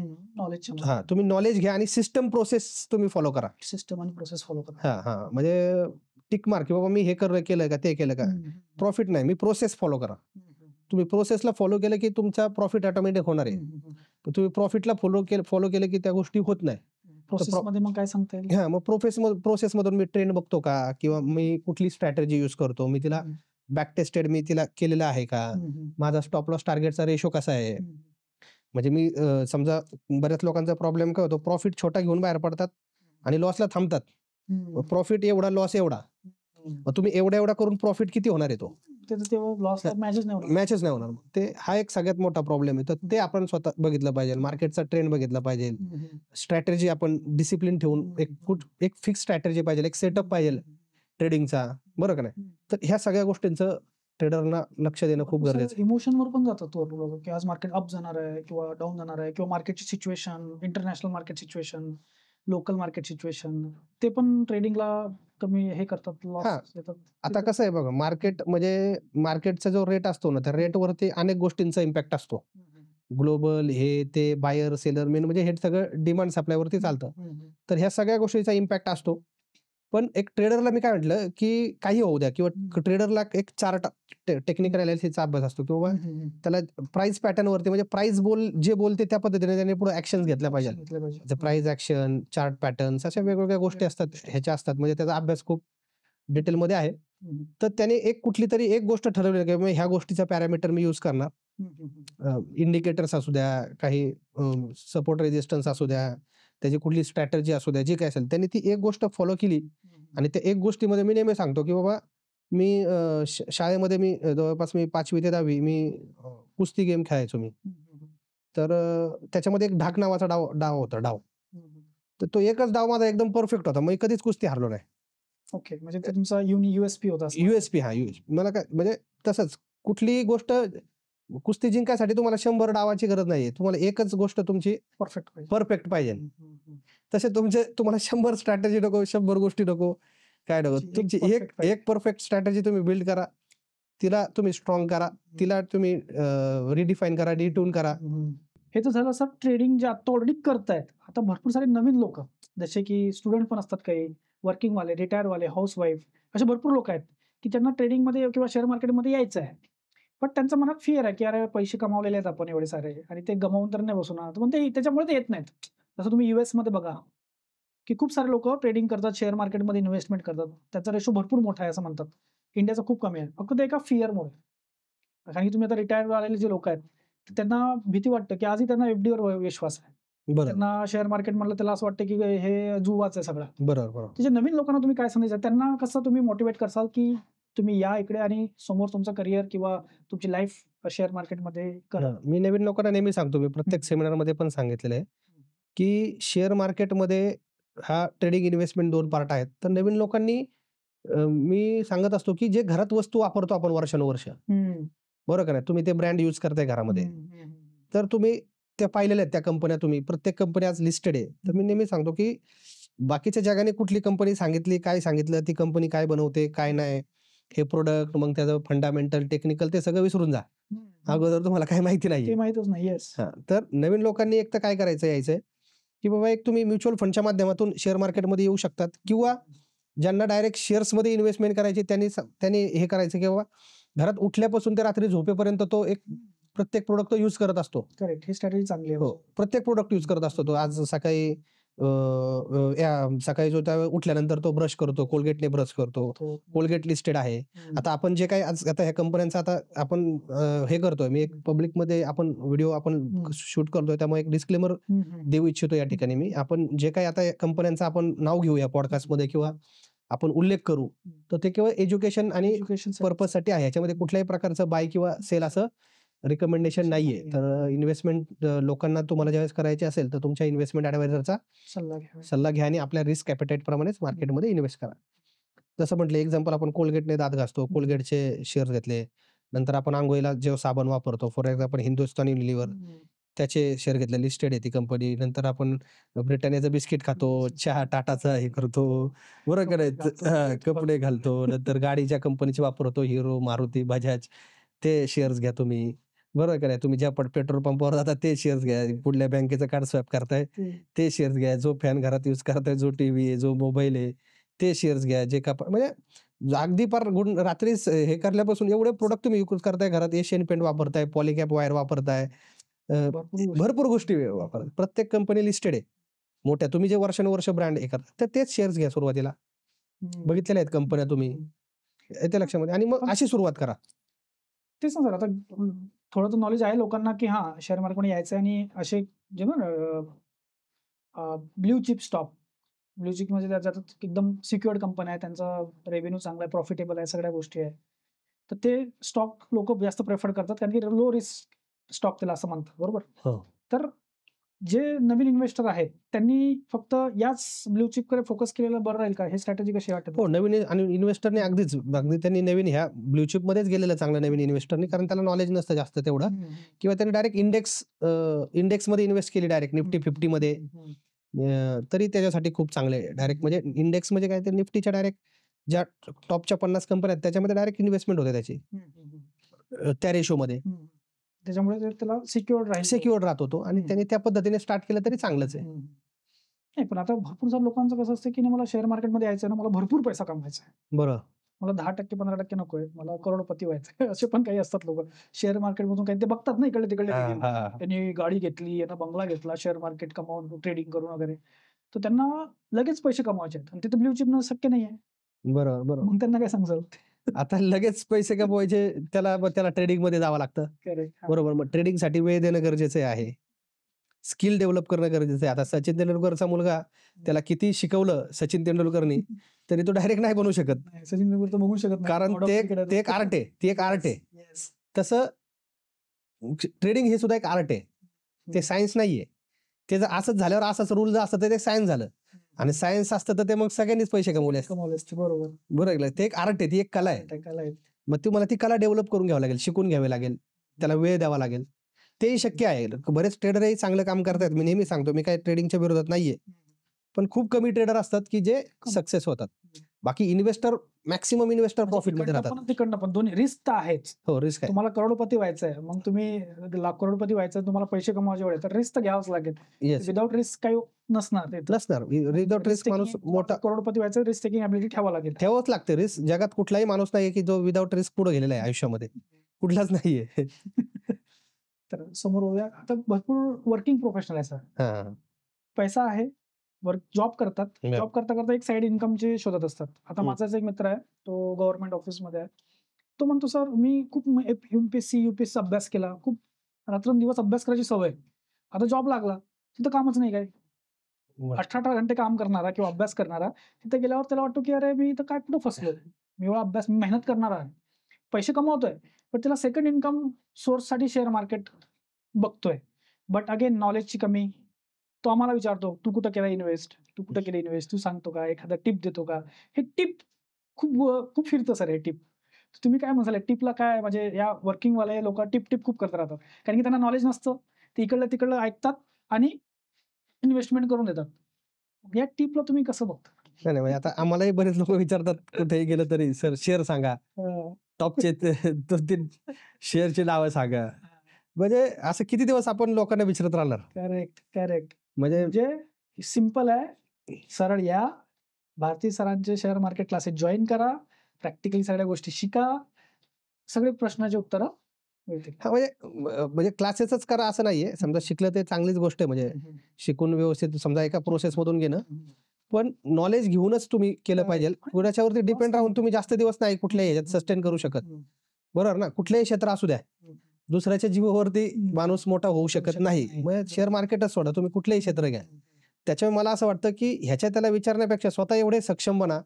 तुम्ही नॉलेज घ्या आणि सिस्टम प्रोसेस तुम्ही फॉलो करा. सिस्टम आणि प्रोसेस फॉलो करा. म्हणजे टिक मार्क की बाबा मी हे केलं का, ते केलं का, प्रॉफिट नाही, मी प्रोसेस फॉलो करा. तुम्ही प्रोसेसला फॉलो केलं की तुमचा प्रॉफिट ऑटोमॅटिक होणार आहे. तुम्ही प्रॉफिटला फॉलो केलं की त्या गोष्टी होत नाही. प्रोसेसमध्ये मग काय सांगता येईल? मग प्रोसेस मधून मी ट्रेंड बघतो का, किंवा मी कुठली स्ट्रॅटेजी यूज करतो, मी तिला बॅक टेस्टेड मी तिला केलेलं आहे का, माझा स्टॉप लॉस टार्गेटचा रेशो कसा आहे. म्हणजे मी समजा बऱ्याच लोकांचा प्रॉब्लेम काय होतो, प्रॉफिट छोटा घेऊन बाहेर पडतात आणि लॉसला थांबतात. प्रॉफिट एवढा, लॉस एवढा. मग तुम्ही एवढा करून प्रॉफिट किती होणार आहे तो? लॉस मॅचच नाही होणार. मॅचच नाही होणार. ते हा एक सगळ्यात मोठा प्रॉब्लेम आहे. तर ते आपण स्वतः बघितलं पाहिजे. मार्केटचा ट्रेंड बघितला पाहिजे. स्ट्रॅटेजी आपण डिसिप्लिन ठेवून एक फिक्स स्ट्रॅटेजी पाहिजे, एक सेटअप पाहिजे ट्रेडिंगचा, बरं का नाही? तर ह्या सगळ्या गोष्टींचं ट्रेडरना लक्ष देणं खूप गरजेचं आहे. इमोशनवर पण जातात तो लोक, की आज मार्केट अप जाणार आहे किंवा डाऊन जाणार आहे, किंवा मार्केटची situation, international market situation, local market situation, ते पण ट्रेडिंगला कमी हे करतात, हां. लॉस येतात. आता कसं आहे बघा, मार्केट म्हणजे मार्केटचा जो रेट असतो ना, त्या रेटवरती अनेक गोष्टींचा इम्पॅक्ट असतो. ग्लोबल हे ते बायर सेलर मेन म्हणजे हे सगळं डिमांड सप्लायवरती चालतं. तर ह्या सगळ्या गोष्टींचा इम्पॅक्ट असतो. पण एक ट्रेडरला मी काय म्हटलं, की काही होऊ द्या किंवा ट्रेडरला एक चार्ट टेक्निकल अनालिसिसचा अभ्यास असतो किंवा त्याला प्राइस पॅटर्नवरती म्हणजे प्राइस जे बोलते त्या पद्धतीने त्याने पुढे ऍक्शन घेतल्या पाहिजे. प्राइस ऍक्शन, चार्ट पॅटर्न्स अशा वेगवेगळ्या गोष्टी असतात, ह्याच्या असतात. म्हणजे त्याचा अभ्यास खूप डिटेलमध्ये आहे. तर त्याने कुठली तरी एक गोष्ट ठरवली की ह्या गोष्टीचा पॅरामीटर मी यूज करणार. इंडिकेटर्स असू द्या, काही सपोर्ट रेजिस्टन्स असू द्या, त्याची कुठली स्ट्रॅटेजी असू द्या, जी काय असेल त्यांनी ती एक गोष्ट फॉलो केली. आणि त्या एक गोष्टीमध्ये मी नेहमी सांगतो, की बाबा मी शाळेमध्ये मी जवळपास मी 5वी ते 10वी मी कुस्ती गेम खेळायचो मी. तर त्याच्यामध्ये एक ढाक नावाचा डाव होता डाव. तर तो एकच डाव माझा एकदम परफेक्ट होता. मी कधीच कुस्ती हारलो नाही. ओके, म्हणजे ते तुमचा USP होता. USP मला काय म्हणजे तसंच कुठलीही गोष्ट कुस्ती जिंकायसाठी तुम्हाला 100 डावाची गरज नाहीये. तुम्हाला एकच गोष्ट तुमची परफेक्ट पाहिजे. तसे तुम्हाला 100 स्ट्रॅटेजी नको, 100 गोष्टी नको, काय नको. तुमची एक परफेक्ट स्ट्रॅटेजी तुम्ही बिल्ड करा. तिला तुम्ही स्ट्रॉंग करा. तिला तुम्ही रिडिफाईन करा, डिट्यून करा. हे तर झालं सर ट्रेडिंग जे आता ऑलरेडी करतायत. आता भरपूर सारे नवीन लोक, जसे की स्टुडंट पण असतात, काही वर्किंग वाले, रिटायर वाले, हाऊसवाईफ, असे भरपूर लोक आहेत की त्यांना ट्रेडिंगमध्ये किंवा शेअर मार्केटमध्ये यायचं आहे. पण त्यांच्या मनात फिअर आहे की अरे पैसे कमावलेले आहेत आपण एवढे सारे आणि ते गमावून तर नाही बसवणार, पण ते त्याच्यामुळे ते येत नाहीत. जसं तुम्ही US मध्ये बघा की खूप सारे लोक ट्रेडिंग करतात, शेअर मार्केटमध्ये इन्व्हेस्टमेंट करतात, त्याचा रेशो भरपूर मोठा आहे असं म्हणतात. इंडियाचा खूप कमी आहे, फक्त ते एका फिअरमुळे. कारण की तुम्ही आता रिटायर आलेले जे लोक आहेत त्यांना भीती वाटतं की आजही त्यांना FD वर विश्वास आहे. त्यांना शेअर मार्केट म्हणलं त्याला असं वाटतं की हे जुवाच आहे सगळं. बरोबर. त्याच्या नवीन लोकांना तुम्ही काय सांगायचं, त्यांना कसं तुम्ही मोटिवेट करसाल की तुम्ही या इकडे आणि समोर तुमचं करिअर किंवा तुमची लाईफ शेअर मार्केटमध्ये करा? मी नवीन लोकांना नेहमी सांगतो, मी प्रत्येक सेमिनारमध्ये पण सांगितलेलं आहे, की शेअर मार्केटमध्ये हा ट्रेडिंग इन्व्हेस्टमेंट 2 पार्ट आहेत. तर नवीन लोकांनी मी सांगत असतो, की जे घरात वस्तू वापरतो आपण वर्षानुवर्ष, बरोबर का नाही? तुम्ही ते ब्रँड यूज करताय घरामध्ये. तर तुम्ही त्या पाहिलेल्या आहेत त्या कंपन्या, तुम्ही प्रत्येक कंपनी आज लिस्टेड आहे. तर मी नेहमी सांगतो, की बाकीच्या जगाने कुठली कंपनी सांगितली, काय सांगितलं, ती कंपनी काय बनवते, काय नाही, हे प्रोडक्ट, मग त्याचं फंडामेंटल, टेक्निकल ते सगळं विसरून जा. अगोदर तुम्हाला काही माहिती नाहीये. ते माहीतच नाही. येस. तर नवीन लोकांनी एक तर काय करायचं यायचंय, की बाबा एक तुम्ही म्युच्युअल फंडच्या माध्यमातून शेअर मार्केटमध्ये येऊ शकतात किंवा ज्यांना डायरेक्ट शेअर्समध्ये इन्व्हेस्टमेंट करायची त्यांनी हे करायचं की बाबा घरात उठल्यापासून ते रात्री झोपेपर्यंत तो एक प्रत्येक प्रोडक्ट तो यूज करत असतो. करेक्ट, ही स्ट्रॅटेजी चांगली आहे. हो, प्रत्येक प्रोडक्ट यूज करत असतो तो. आज सकाळी सकाळी जो त्या उठल्यानंतर तो ब्रश करतो, कोलगेटने ब्रश करतो. कोलगेट लिस्टेड आहे. आता आपण जे काही आज आता ह्या कंपन्यांचा आता आपण हे करतोय, मी एक पब्लिकमध्ये आपण व्हिडिओ आपण शूट करतोय, त्यामुळे एक डिस्क्लेमर देऊ इच्छितो या ठिकाणी मी. आपण जे काही आता कंपन्यांचं आपण नाव घेऊया पॉडकास्टमध्ये किंवा आपण उल्लेख करू, तर ते केवळ एज्युकेशन आणि पर्पजसाठी आहे. याच्यामध्ये कुठल्याही प्रकारचं बाय किंवा सेल असं रिकमेंडेशन नाहीये. तर इन्व्हेस्टमेंट लोकांना तुम्हाला ज्यावेळेस करायची असेल, तर तुमच्या इन्व्हेस्टमेंट ॲडवायझरचा सल्ला घ्या आणि आपल्या रिस्क ॲपेटाईट प्रमाणेच मार्केटमध्ये इन्व्हेस्ट करा. जसं म्हटलं एक्झाम्पल, आपण कोलगेटने दात घासतो, कोलगेटचे शेअर घेतले. नंतर आपण अंघोळीला जेव्हा साबण वापरतो, फॉर एक्झाम्पल हिंदुस्तान युनिलिव्हर, त्याचे शेअर घेतले, लिस्टेड आहे ती कंपनी. नंतर आपण ब्रिटानियाचं बिस्किट खातो, चहा टाटाचा हे करतो, बरोबर करायचं, कपडे घालतो. नंतर गाडीच्या कंपनीचे वापरतो, हिरो, मारुती, बजाज, ते शेअर्स घ्या तुम्ही, बरोबर का नाही? तुम्ही ज्या पेट्रोल पंपावर जाता ते शेअर्स घ्या. कुठल्या बँकेचं कार्ड स्वॅप करताय ते शेअर्स घ्या. जो फॅन घरात यूज करताय, जो टीव्ही आहे, जो मोबाईल आहे, ते शेअर्स घ्या. जे का म्हणजे अगदी पार रात्री हे करल्यापासून एवढे प्रोडक्ट तुम्ही यूज करताय घरात. एशियन पेंट वापरताय, पॉलिकॅप वायर वापरताय, भरपूर गोष्टी वापरताय. प्रत्येक कंपनी लिस्टेड आहे मोठ्या. तुम्ही जे वर्षानुवर्ष ब्रँड हे करता, तर तेच शेअर्स घ्या सुरुवातीला. बघितलेले आहेत कंपन्या तुम्ही. येते लक्षामध्ये आणि मग अशी सुरुवात करा. तेच ना सर, आता थोडं तर नॉलेज आहे लोकांना की हा शेअर मार्केटमध्ये यायचं आणि असे जे blue chip stock, blue chip म्हणजे त्याच्यात एकदम सिक्युअर्ड कंपन्या आहेत, त्यांचा रेव्हेन्यू चांगला आहे, प्रॉफिटेबल आहे, सगळ्या गोष्टी आहे. तर ते स्टॉक लोक जास्त प्रेफर करतात कारण की लो रिस्क स्टॉक त्याला असं म्हणतात, बरोबर. हो. तर जे नवीन इन्व्हेस्टर आहेत त्यांनी फक्त याच ब्ल्यू चिपकडे फोकस केलेलं बरं राहील का? हे स्ट्रॅटेजी कशी वाटते? हो, नवीन आणि इन्व्हेस्टरने अगदी त्यांनी नवीन ह्या ब्लू चिप मध्येच गेलेलं चांगलं नवीन इन्व्हेस्टरनी, कारण त्याला नॉलेज नसतं जास्त तेवढं, किंवा त्यांनी डायरेक्ट इंडेक्स मध्ये इन्व्हेस्ट केली, डायरेक्ट निफ्टी 50 मध्ये, तरी त्याच्यासाठी खूप चांगले डायरेक्ट, म्हणजे इंडेक्स म्हणजे काय, ते निफ्टीच्या डायरेक्ट ज्या टॉपच्या 50 कंपन्या आहेत त्याच्यामध्ये डायरेक्ट इन्व्हेस्टमेंट होते त्याची त्या रेशोमध्ये, त्याच्यामुळे त्याला सिक्युअर्ड राहील. सिक्युअर्ड राहत होतो आणि त्यांनी त्या पद्धतीने स्टार्ट केलं तरी चांगलंच आहे. नाही, पण आता भरपूर साऱ्या लोकांचं कसं असतं की मला शेअर मार्केटमध्ये यायचं ना, मला भरपूर पैसा कमवायचा आहे, बरं. मला 10% 15% नकोय, मला करोडपती व्हायचं असे पण काही असतात लोक शेअर मार्केटमधून. काही ते बघतात ना इकडे तिकडे, त्यांनी गाडी घेतली, यांना बंगला घेतला, शेअर मार्केट कमावून ट्रेडिंग करून वगैरे, तर त्यांना लगेच पैसे कमवायचे आहेत आणि तिथे ब्ल्यू चिपनं शक्य नाही आहे. बरोबर बरोबर. मग त्यांना काय सांगाल? आता लगेच पैसे कमवायचे, त्याला ट्रेडिंग मध्ये जावं लागतं. बरोबर. मग ट्रेडिंग साठी वेळ देणं गरजेचं आहे, स्किल डेव्हलप करणं गरजेचं आहे. आता सचिन तेंडुलकरचा मुलगा, त्याला किती शिकवलं सचिन तेंडुलकरनी, तरी तो डायरेक्ट नाही बनवू शकत. सचिन तेंडुलकर तर बघू शकत नाही, कारण ते एक आर्ट आहे, ती एक आर्ट आहे. तसं ट्रेडिंग हे सुद्धा एक आर्ट आहे, ते सायन्स नाहीये. ते जर असंच झाल्यावर असंच रूल जर असतं तर ते सायन्स झालं, आणि सायन्स असतं तर ते मग सगळ्यांनीच पैसे कमवले असते. बरोबर बरोबर. ते एक आर्ट आहे, ती एक कला आहे. मग तुम्हाला ती कला डेव्हलप करून घ्यावी लागेल, शिकून घ्यावी लागेल, त्याला वेळ द्यावा लागेल. तेही शक्य आहे. बरेच ट्रेडरही चांगलं काम करतात. मी नेहमी सांगतो, मी काही ट्रेडिंगच्या विरोधात नाहीये, पण खूप कमी ट्रेडर असतात की जे सक्सेस होतात. बाकी इन्व्हेस्टर, मॅक्सिमम इन्व्हेस्टर प्रॉफिट मध्ये राहतात. तिकडनं पण दोन्ही रिस्क तर आहेच. हो, रिस्क आहे. तुम्हाला करोडपती व्हायचंय, मग तुम्ही लाख करोडपती व्हायचं, तुम्हाला पैसे कमवायचे वेळ, तर रिस्क तर घ्यावंच लागेल. विदाउट रिस्क काही नसणार. विदाउट रिस्क माणूस मोठा करोडपती व्हायचं, रिस्क टेकिंग ॲबिलिटी ठेवावं लागेल. ठेवावंच लागते. रिस्क जगात कुठलाही माणूस नाहीये की जो विदाउट रिस्क पुढे गेलेला आहे आयुष्यामध्ये, कुठलाच नाहीये. तर समोर उद्या आता भरपूर वर्किंग प्रोफेशनल आहे सर, पैसा आहे, जॉब करतात, जॉब करता करता एक साइड इन्कमचे शोधत असतात. आता माझाच एक मित्र आहे, तो गव्हर्नमेंट ऑफिसमध्ये आहे. तो म्हणतो सर मी खूप एमपीएससी युपीएससी अभ्यास केला, खूप रात्रंदिवस अभ्यास करायची सवय, आता जॉब लागला तिथं कामच नाही, काय 18 घंटे काम करणारा किंवा अभ्यास करणारा, तिथे गेल्यावर त्याला वाटतो की अरे मी इथं काय कुठं फसलो, मी एवढा अभ्यास, मी मेहनत करणारा आहे, पैसे कमवतोय, पण त्याला सेकंड इन्कम सोर्स साठी शेअर मार्केट बघतोय. बट अगेन नॉलेजची कमी. तो आम्हाला विचारतो, तू कुठं केलं इन्व्हेस्ट, तू कुठं केलं इन्व्हेस्ट, तू सांगतो का, एखादा टिप देतो का? हे टिप खूप फिरतं सर, हे टिप. तुम्ही काय म्हणाल टिपला? काय म्हणजे या वर्किंग वाले लोक टिप खूप करत राहतात, कारण की त्यांना नॉलेज नसतं, ते इकडलं तिकडलं ऐकतात आणि इन्व्हेस्टमेंट करून देतात. या टिपला तुम्ही कसं बघता? नाही म्हणजे आता आम्हालाही बरेच लोक विचारतात कुठेही गेलं तरी, सर शेअर सांगा, टॉपचे 2-3 शेअरची नावं सांगा. म्हणजे असं किती दिवस आपण लोकांना विचारत राहणार? करेक्ट. म्हणजे सिंपल आहे, सरळ या, भारती सरांचे शेअर मार्केट क्लासेस जॉईन करा, प्रॅक्टिकली सगळ्या गोष्टी शिका, सगळे प्रश्नाचे उत्तर मिळतील. म्हणजे क्लासेसच करा असं नाहीये. समजा शिकलं ते चांगलीच गोष्ट आहे, म्हणजे शिकून व्यवस्थित समजा एका प्रोसेस मधून घेणं, पण नॉलेज घेऊनच तुम्ही केलं पाहिजे. कुणाच्यावरती डिपेंड राहून तुम्ही जास्त दिवस नाही कुठल्याही ह्याच्यात सस्टेन करू शकत, बरोबर ना? कुठल्याही क्षेत्र असू द्या, दुसऱ्याच्या जीवावरती माणूस मोठा होऊ शकत नाही. मग शेअर मार्केटच सोडा, तुम्ही कुठलेही क्षेत्र घ्या. त्याच्यामुळे मला असं वाटतं की ह्याच्या त्याला विचारण्यापेक्षा स्वतः एवढे सक्षम बना,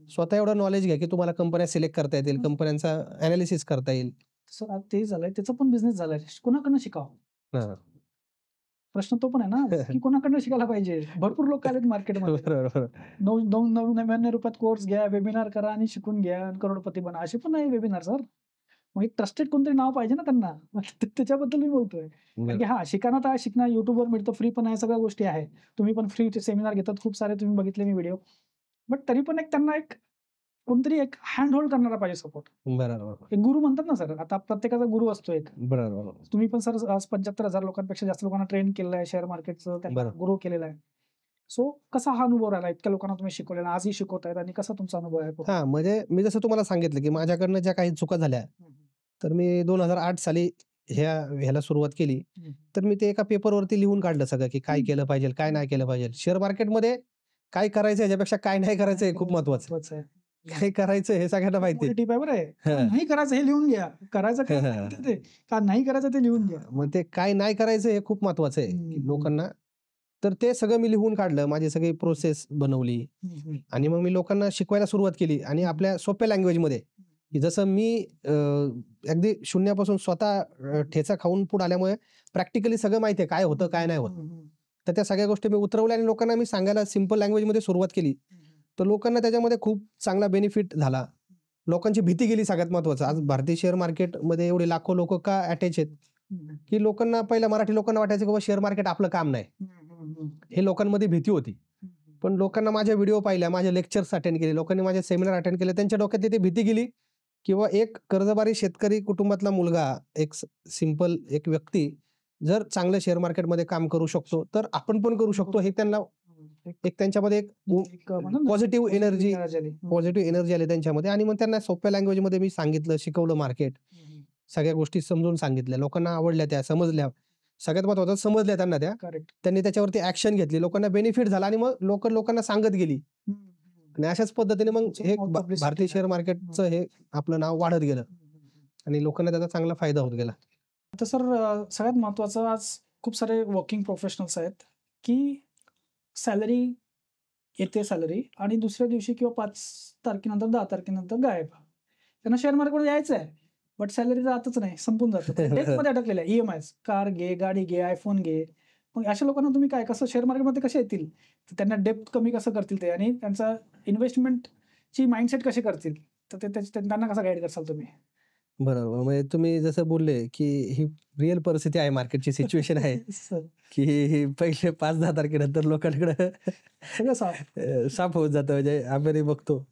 स्वतः एवढं नॉलेज घ्या की तुम्हाला कंपन्या सिलेक्ट करता येतील, कंपन्यांचा अनालिसिस करता येईल. सर ते झालंय, त्याचा पण बिझनेस झालाय, कोणाकडनं शिकावं? प्रश्न तो पण आहे ना, की कोणाकडनं शिकायला पाहिजे? भरपूर लोक आलेत मार्केटमध्ये, 999 रुपयात कोर्स घ्या, वेबिनार करा आणि शिकून घ्या, करोडपती बना, असे पण नाही वेबिनार सर. मग एक ट्रस्टेड कोणतरी नाव पाहिजे ना त्यांना, त्याच्याबद्दल मी बोलतोय. कारण की शिकाना तर शिकणार, युट्यूबवर मिळतं, फ्री पण आहे, सगळ्या गोष्टी आहे. तुम्ही पण फ्री सेमिनार घेतात खूप सारे, तुम्ही बघितले मी व्हिडिओ. बट तरी पण त्यांना कोणतरी एक हँड होल्ड करणारा पाहिजे, सपोर्ट. बरोबर. एक गुरु म्हणतात ना सर, आता प्रत्येकाचा गुरु असतो एक. बरोबर. तुम्ही पण सर आज 75,000 लोकांपेक्षा जास्त लोकांना ट्रेन केलेलं आहे शेअर मार्केटचं, त्यांना गुरु केलेला आहे. सो कसा हा अनुभव राहिला, इतक्या लोकांना तुम्ही शिकवलेला, आजही शिकवतायत, आणि कसा तुमचा अनुभव आहे? म्हणजे मी जसं तुम्हाला सांगितलं की माझ्याकडनं ज्या काही चुका झाल्या, तर मी 2008 साली ह्याला सुरुवात केली. तर मी ते एका पेपरवरती लिहून काढलं सगळं, की काय केलं पाहिजे, काय नाही केलं पाहिजे. शेअर मार्केटमध्ये काय करायचं याच्यापेक्षा काय नाही करायचं हे खूप महत्वाचं आहे. काय करायचं हे सगळ्यांना माहिती मोठी टीप आहे बरं आहे. हा. का नाही करायचं हे लिहून घ्या. करायचं काय माहिती ते. का नाही करायचं ते लिहून घ्या. मग ते काय नाही करायचं हे खूप महत्वाचं आहे की लोकांना. तर ते सगळं मी लिहून काढलं, माझी सगळी प्रोसेस बनवली आणि मग मी लोकांना शिकवायला सुरुवात केली आणि आपल्या सोप्या लँग्वेजमध्ये, की जसं मी अगदी शून्यापासून स्वतः ठेचा खाऊन पुढे आल्यामुळे प्रॅक्टिकली सगळं माहिती आहे काय होतं काय नाही होत. तर त्या सगळ्या गोष्टी मी उतरवल्या आणि लोकांना मी सांगायला सिंपल लँग्वेजमध्ये सुरुवात केली. तर लोकांना त्याच्यामध्ये खूप चांगला बेनिफिट झाला. लोकांची भीती गेली सगळ्यात महत्वाचं. आज भारतीय शेअर मार्केटमध्ये एवढे लाखो लोक का अटॅच आहेत, की लोकांना पहिल्या मराठी लोकांना वाटायचं की बाबा शेअर मार्केट आपलं काम नाही. हे लोकांमध्ये भीती होती. पण लोकांना माझ्या व्हिडिओ पाहिल्या, माझे लेक्चर्स अटेंड केले, लोकांनी माझे सेमिनार अटेंड केले, त्यांच्या डोक्यात ती भीती गेली किंवा एक कर्जबारी शेतकरी कुटुंबातला मुलगा, एक सिंपल एक व्यक्ती जर चांगलं शेअर मार्केटमध्ये काम करू शकतो तर आपण पण करू शकतो. हे त्यांना एक त्यांच्यामध्ये एक पॉझिटिव्ह एनर्जी आली त्यांच्यामध्ये. आणि मग त्यांना सोप्या लँग्वेजमध्ये मी सांगितलं, शिकवलं मार्केट, सगळ्या गोष्टी समजून सांगितल्या, लोकांना आवडल्या, त्या समजल्या. सगळ्यात महत्वाचं समजल्या त्यांना त्या. त्यांनी त्याच्यावरती ऍक्शन घेतली, लोकांना बेनिफिट झाला आणि मग लोकांना सांगत गेली. आणि अशाच पद्धतीने मग हे भारतीय शेअर मार्केटचं हे आपलं नाव वाढत गेलं आणि लोकांना त्याचा चांगला फायदा होत गेला. आता सर सगळ्यात महत्वाचं, आज खूप सारे वर्किंग प्रोफेशनल्स आहेत की सॅलरी येते सॅलरी आणि दुसऱ्या दिवशी किंवा 5 तारखेनंतर 10 तारखेनंतर गायब. त्यांना शेअर मार्केटमध्ये यायचं आहे बट सॅलरी जातच नाही, संपून जातं. डेटमध्ये अडकलेलं आहे. EMI, कार घे, गाडी घे, आयफोन घे. मग अशा लोकांना तुम्ही काय कसं शेअर मार्केटमध्ये कसे येतील, त्यांना डेप्थ कमी कसं करतील ते आणि त्यांचा इन्व्हेस्टमेंटची माइंडसेट कसे करतील, तर ते त्यांना कसं गाईड करसाल तुम्ही? बरोबर. म्हणजे तुम्ही जसं बोलले की ही रिअल परिस्थिती आहे, मार्केटची सिच्युएशन आहे की पहिले 5-10 तारखेनंतर लोकांकडे सगळं साफ. साफ होत जातं. म्हणजे आपण बघतो